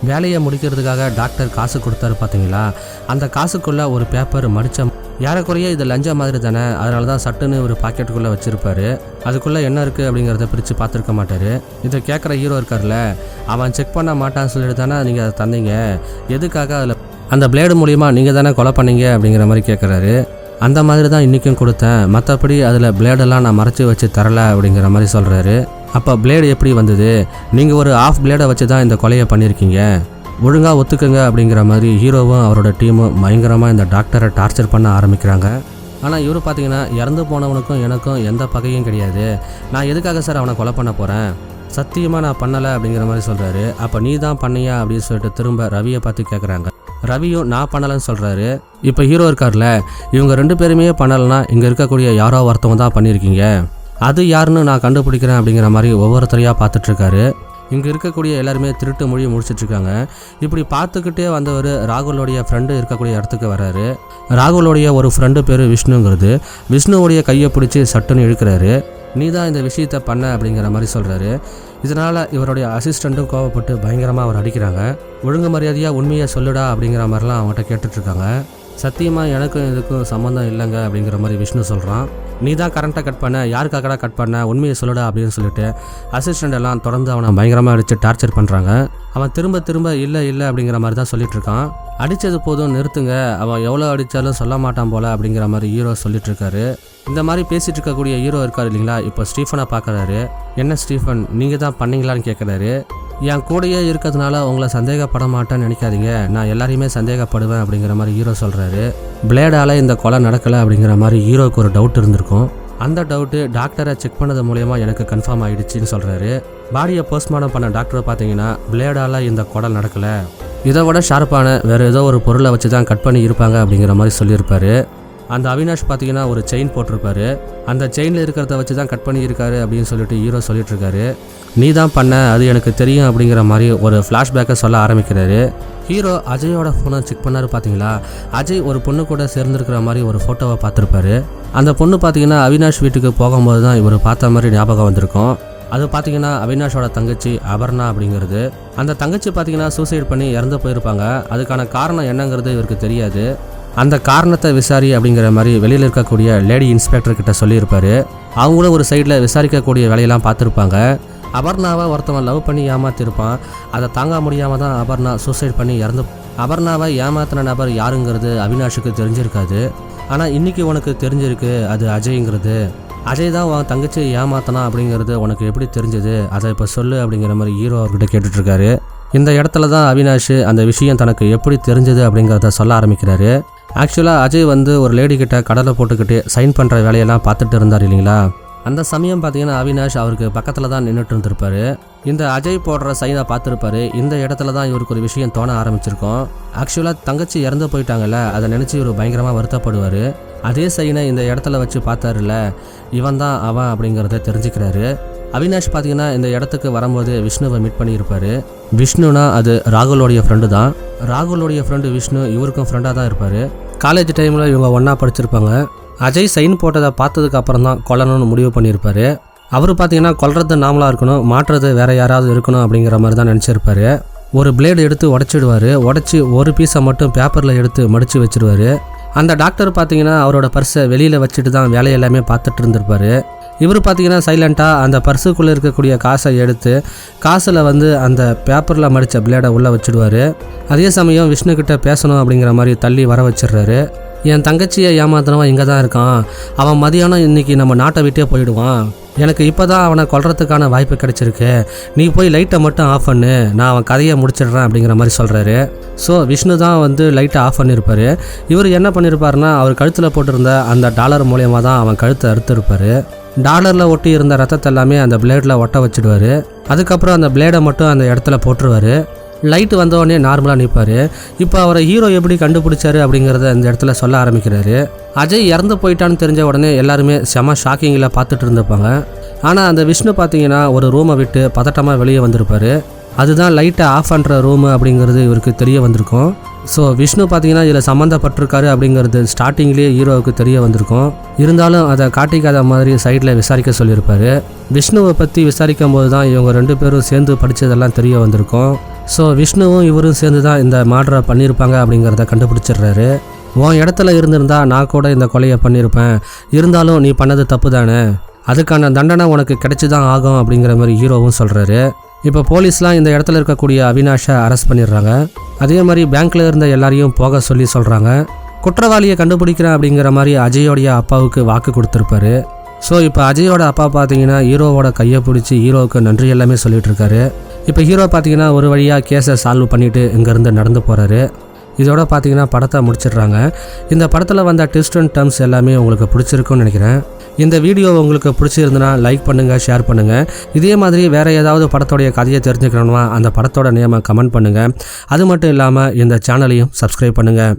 வேலையை முடிக்கிறதுக்காக டாக்டர் காசு கொடுத்தாரு பார்த்தீங்களா, அந்த காசுக்குள்ளே ஒரு பேப்பர் மடித்த ஏறக்குறைய இது லஞ்ச மாதிரி தானே, அதனால தான் சட்டுன்னு ஒரு பாக்கெட்டுக்குள்ளே வச்சுருப்பாரு. அதுக்குள்ளே என்ன இருக்குது அப்படிங்கிறத பிரித்து பார்த்துருக்க மாட்டார். இதை கேட்குற ஹீரோ இருக்கார்ல, அவன் செக் பண்ண மாட்டான்னு சொல்லிட்டு தானே நீங்கள் அதை தந்தீங்க, எதுக்காக அதில் அந்த பிளேடு மூலிமா நீங்கள் தானே கொலை பண்ணீங்க அப்படிங்கிற மாதிரி கேட்குறாரு. அந்த மாதிரி தான் இன்றைக்கும் கொடுத்தேன், மற்றபடி அதில் பிளேடெல்லாம் நான் மறைச்சி வச்சு தரலை அப்படிங்கிற மாதிரி சொல்கிறாரு. அப்போ பிளேடு எப்படி வந்தது, நீங்கள் ஒரு ஆஃப் பிளேடை வச்சு தான் இந்த கொலையை பண்ணியிருக்கீங்க, ஒழுங்காக ஒத்துக்குங்க அப்படிங்கிற மாதிரி ஹீரோவும் அவரோட டீமும் பயங்கரமாக இந்த டாக்டரை டார்ச்சர் பண்ண ஆரம்பிக்கிறாங்க. ஆனால் இவர் பார்த்தீங்கன்னா இறந்து போனவனுக்கும் எனக்கும் எந்த பகையும் கிடையாது, நான் எதுக்காக சார் அவனை கொலை பண்ண போகிறேன், சத்தியமாக நான் பண்ணலை அப்படிங்கிற மாதிரி சொல்கிறாரு. அப்போ நீ தான் பண்ணியா அப்படின்னு சொல்லிட்டு திரும்ப ரவியை பார்த்து கேட்குறாங்க. ரவியும் நான் பண்ணலைன்னு சொல்கிறாரு. இப்போ ஹீரோ இருக்கார்ல, இவங்க 2 பேருமே பண்ணலைன்னா இங்கே இருக்கக்கூடிய யாரோ ஒருத்தவங்க தான் பண்ணியிருக்கீங்க, அது யாருன்னு நான் கண்டுபிடிக்கிறேன் அப்படிங்கிற மாதிரி ஒவ்வொருத்தரையாக பார்த்துட்ருக்காரு. இங்கே இருக்கக்கூடிய எல்லாருமே திருட்டு மொழி முடிச்சிட்ருக்காங்க. இப்படி பார்த்துக்கிட்டே வந்தவர் ராகுலோடைய ஃப்ரெண்டு இருக்கக்கூடிய இடத்துக்கு வர்றாரு. ராகுலோடைய ஒரு ஃப்ரெண்டு பேர் விஷ்ணுங்கிறது. விஷ்ணுவோடைய கையை பிடிச்சி சட்டுன்னு இழுக்கிறாரு. நீ தான் இந்த விஷயத்தை பண்ண அப்படிங்கிற மாதிரி சொல்கிறாரு. இதனால் இவருடைய அசிஸ்டண்ட்டும் கோவப்பட்டு பயங்கரமாக அவர் அடிக்கிறாங்க. ஒழுங்கு மரியாதையாக உண்மையை சொல்லுடா அப்படிங்கிற மாதிரிலாம் அவங்ககிட்ட கேட்டுட்ருக்காங்க. சத்தியமாக எனக்கும் இதுக்கும் சம்மந்தம் இல்லைங்க அப்படிங்கிற மாதிரி விஷ்ணு சொல்கிறான். நீ தான் கரண்ட்டை கட் பண்ண, யாருக்காகடா கட் பண்ண, உண்மையை சொல்லுடா அப்படின்னு சொல்லிட்டு அசிஸ்டண்ட் எல்லாம் தொடர்ந்து அவனை பயங்கரமாக அடித்து டார்ச்சர் பண்ணுறாங்க. அவன் திரும்ப இல்லை அப்படிங்கிற மாதிரி தான் சொல்லிட்டு இருக்கான். அடித்தது போதும் நிறுத்துங்க, அவன் எவ்வளோ அடித்தாலும் சொல்ல மாட்டான் போல அப்படிங்கிற மாதிரி ஹீரோ சொல்லிட்டு இருக்காரு. இந்த மாதிரி பேசிகிட்டு இருக்கக்கூடிய ஹீரோ இருக்கார் இல்லைங்களா, இப்போ ஸ்டீஃபனை பார்க்குறாரு. என்ன ஸ்டீஃபன், நீங்கள் தான் பண்ணீங்களான்னு கேட்குறாரு. என் கூடையே இருக்கிறதுனால உங்களை சந்தேகப்பட மாட்டேன்னு நினைக்காதீங்க, நான் எல்லாரையுமே சந்தேகப்படுவேன் அப்படிங்கிற மாதிரி ஹீரோ சொல்கிறாரு. பிளேடால் இந்த கொலை நடக்கலை அப்படிங்கிற மாதிரி ஹீரோவுக்கு ஒரு டவுட் இருந்திருக்கும். அந்த டவுட்டு டாக்டரை செக் பண்ணது மூலயமா எனக்கு கன்ஃபார்ம் ஆகிடுச்சின்னு சொல்கிறாரு. பாடியை போஸ்ட்மார்ட்டம் பண்ண டாக்டர் பார்த்தீங்கன்னா பிளேடால் இந்த கொலை நடக்கலை, இதை விட ஷார்ப்பான வேறு ஏதோ ஒரு பொருளை வச்சு தான் கட் பண்ணி இருப்பாங்க அப்படிங்கிற மாதிரி சொல்லியிருப்பாரு. அந்த அவினாஷ் பார்த்தீங்கன்னா ஒரு செயின் போட்டிருப்பாரு, அந்த செயினில் இருக்கிறத வச்சு தான் கட் பண்ணி இருக்காரு அப்படின்னு சொல்லிட்டு ஹீரோ சொல்லிட்டு இருக்காரு. நீ தான் பண்ண, அது எனக்கு தெரியும் அப்படிங்கிற மாதிரி ஒரு ஃப்ளாஷ்பேக்கை சொல்ல ஆரம்பிக்கிறாரு. ஹீரோ அஜயோட ஃபோனை செக் பண்ணாரு. பார்த்தீங்களா, அஜய் ஒரு பொண்ணு கூட சேர்ந்துருக்கிற மாதிரி ஒரு ஃபோட்டோவை பார்த்துருப்பாரு. அந்த பொண்ணு பார்த்தீங்கன்னா அவினாஷ் வீட்டுக்கு போகும்போது தான் இவர் பார்த்த மாதிரி ஞாபகம் வந்திருக்கும். அது பார்த்தீங்கன்னா அவினாஷோட தங்கச்சி அபர்ணா அப்படிங்கிறது. அந்த தங்கச்சி பார்த்தீங்கன்னா சூசைட் பண்ணி இறந்து போயிருப்பாங்க. அதுக்கான காரணம் என்னங்கிறது இவருக்கு தெரியாது. அந்த காரணத்தை விசாரி அப்படிங்கிற மாதிரி வெளியில் இருக்கக்கூடிய லேடி இன்ஸ்பெக்டர் கிட்ட சொல்லியிருப்பாரு. அவங்களும் ஒரு சைடில் விசாரிக்கக்கூடிய வேலையெல்லாம் பார்த்துருப்பாங்க. அபர்ணாவை ஒருத்தவன் லவ் பண்ணி ஏமாத்திருப்பான். அதை தாங்க முடியாமல் தான் அபர்ணா சூசைட் பண்ணி இறந்து. அபர்ணாவை ஏமாத்தின நபர் யாருங்கிறது அவினாஷுக்கு தெரிஞ்சிருக்காது. ஆனால் இன்றைக்கி உனக்கு தெரிஞ்சிருக்கு அது அஜய்ங்கிறது. அஜய் தான் உன் தங்கச்சியை ஏமாத்தனா அப்படிங்கிறது உனக்கு எப்படி தெரிஞ்சது, அதை இப்போ சொல்லு அப்படிங்கிற மாதிரி ஹீரோ அவர்கிட்ட கேட்டுட்ருக்காரு. இந்த இடத்துல தான் அவினாஷ் அந்த விஷயம் தனக்கு எப்படி தெரிஞ்சது அப்படிங்கிறத சொல்ல ஆரம்பிக்கிறாரு. ஆக்சுவலாக அஜய் ஒரு லேடி கிட்ட கடலை போட்டுக்கிட்டு சைன் பண்ணுற வேலையெல்லாம் பார்த்துட்டு இருந்தார் இல்லைங்களா. அந்த சமயம் பார்த்தீங்கன்னா அவினாஷ் அவருக்கு பக்கத்தில் தான் நின்றுட்டு இருந்திருப்பாரு. இந்த அஜய் போடுற சைனை பார்த்துருப்பாரு. இந்த இடத்துல தான் இவருக்கு ஒரு விஷயம் தோண ஆரம்பிச்சிருக்கோம். ஆக்சுவலாக தங்கச்சி இறந்து போயிட்டாங்கல்ல, அதை நினச்சி இவர் பயங்கரமாக வருத்தப்படுவார். அதே சைனை இந்த இடத்துல வச்சு பார்த்தாருல, இவன் தான் அவன் அப்படிங்கிறத தெரிஞ்சுக்கிறாரு. அவினாஷ் பார்த்தீங்கன்னா இந்த இடத்துக்கு வரும்போது விஷ்ணுவை மீட் பண்ணியிருப்பார். விஷ்ணுனா அது ராகுலோடைய ஃப்ரெண்டு தான். ராகுலோடைய ஃப்ரெண்டு விஷ்ணு இவருக்கும் ஃப்ரெண்டாக தான் இருப்பார். காலேஜ் டைமில் இவங்க ஒன்றா படிச்சிருப்பாங்க. அஜய் சைன் போட்டதை பார்த்ததுக்கு அப்புறம் தான் கொல்லணும்னு முடிவு பண்ணியிருப்பார். அவர் பார்த்தீங்கன்னா கொல்றது நாமளாக இருக்கணும், மாற்றுறது வேறு யாராவது இருக்கணும் அப்படிங்கிற மாதிரி தான் நினச்சிருப்பார். ஒரு பிளேடு எடுத்து உடச்சிடுவார். உடச்சி ஒரு பீஸை மட்டும் பேப்பரில் எடுத்து மடித்து வச்சுடுவார். அந்த டாக்டர் பார்த்தீங்கன்னா அவரோட பர்ஸை வெளியில் வச்சுட்டு தான் வேலையை எல்லாமே பார்த்துட்டு இருந்திருப்பார். இவர் பார்த்தீங்கன்னா சைலண்ட்டாக அந்த பர்ஸுக்குள்ளே இருக்கக்கூடிய காசை எடுத்து காசில் அந்த பேப்பரில் மடித்த பிளேடை உள்ளே வச்சுடுவார். அதே சமயம் விஷ்ணுக்கிட்ட பேசணும் அப்படிங்கிற மாதிரி தள்ளி வர வச்சிடுறாரு. என் தங்கச்சியை ஏமாத்தினவன் இங்கே தான் இருக்கான், அவன் மதியானம் இன்னைக்கு நம்ம நாட்டை விட்டே போயிடுவான், எனக்கு இப்போ தான் அவனை கொல்றதுக்கான வாய்ப்பு கிடைச்சிருக்கு, நீ போய் லைட்டை மட்டும் ஆஃப் பண்ணு, நான் அவன் கதையை முடிச்சிடுறேன் அப்படிங்கிற மாதிரி சொல்கிறாரு. ஸோ விஷ்ணு தான் வந்து லைட்டை ஆஃப் பண்ணியிருப்பார். இவர் என்ன பண்ணியிருப்பாருன்னா அவர் கழுத்தில் போட்டிருந்த அந்த டாலர் மூலயமா தான் அவன் கழுத்தை அறுத்துருப்பார். டாலரில் ஒட்டி இருந்த ரத்தத்தை எல்லாமே அந்த பிளேடில் ஒட்ட வச்சுடுவார். அதுக்கப்புறம் அந்த பிளேடை மட்டும் அந்த இடத்துல போட்டுருவார். லைட்டு வந்தோடனே நார்மலாக நிற்பார். இப்போ அவரை ஹீரோ எப்படி கண்டுபிடிச்சாரு அப்படிங்கிறத இந்த இடத்துல சொல்ல ஆரம்பிக்கிறாரு. அஜய் இறந்து போயிட்டான்னு தெரிஞ்ச உடனே எல்லாருமே செம ஷாக்கிங்கில் பார்த்துட்டு இருந்திருப்பாங்க. ஆனால் அந்த விஷ்ணு பார்த்தீங்கன்னா ஒரு ரூமை விட்டு பதட்டமாக வெளியே வந்திருப்பார். அதுதான் லைட்டை ஆஃப் பண்ணுற ரூமு அப்படிங்கிறது இவருக்கு தெரிய வந்திருக்கும். ஸோ விஷ்ணு பார்த்தீங்கன்னா இதில் சம்மந்தப்பட்டிருக்காரு அப்படிங்கிறது ஸ்டார்டிங்லேயே ஹீரோவுக்கு தெரிய வந்திருக்கும். இருந்தாலும் அதை காட்டிக்காத மாதிரி சைடில் விசாரிக்க சொல்லியிருப்பார். விஷ்ணுவை பற்றி விசாரிக்கும் போது தான் இவங்க 2 பேரும் சேர்ந்து படித்ததெல்லாம் தெரிய வந்திருக்கும். ஸோ விஷ்ணுவும் இவரும் சேர்ந்து தான் இந்த மர்டரை பண்ணியிருப்பாங்க அப்படிங்கிறத கண்டுபிடிச்சிடுறாரு. உன் இடத்துல இருந்திருந்தா நான் கூட இந்த கொலையை பண்ணியிருப்பேன், இருந்தாலும் நீ பண்ணது தப்பு தானே, அதுக்கான தண்டனை உனக்கு கிடைச்சி தான் ஆகும் அப்படிங்கிற மாதிரி ஹீரோவும் சொல்கிறாரு. இப்போ போலீஸ்லாம் இந்த இடத்துல இருக்கக்கூடிய அவினாஷை அரெஸ்ட் பண்ணிடுறாங்க. அதே மாதிரி பேங்க்கில் இருந்த எல்லாரையும் போக சொல்லி சொல்கிறாங்க. குற்றவாளியை கண்டுபிடிக்கிறேன் அப்படிங்கிற மாதிரி அஜயோடைய அப்பாவுக்கு வாக்கு கொடுத்துருப்பாரு. ஸோ இப்போ அஜயோட அப்பா பார்த்தீங்கன்னா ஹீரோவோட கையை பிடிச்சி ஹீரோவுக்கு நன்றி எல்லாமே சொல்லிட்டு இருக்காரு. இப்போ ஹீரோ பார்த்தீங்கன்னா ஒரு வழியாக கேஸை சால்வ் பண்ணிவிட்டு இங்கேருந்து நடந்து போகிறாரு. இதோட பார்த்தீங்கன்னா படத்தை முடிச்சிடுறாங்க. இந்த படத்தில் வந்த ட்விஸ்ட் அண்ட் டர்ம்ஸ் எல்லாமே உங்களுக்கு பிடிச்சிருக்குன்னு நினைக்கிறேன். இந்த வீடியோ உங்களுக்கு பிடிச்சிருந்துன்னா லைக் பண்ணுங்கள், ஷேர் பண்ணுங்கள். இதே மாதிரி வேறு ஏதாவது படத்தோடைய கதையை தெரிஞ்சுக்கணும்னா அந்த படத்தோட நேமை கமெண்ட் பண்ணுங்கள். அது மட்டும் இல்லாமல் இந்த சேனலையும் சப்ஸ்கிரைப் பண்ணுங்கள்.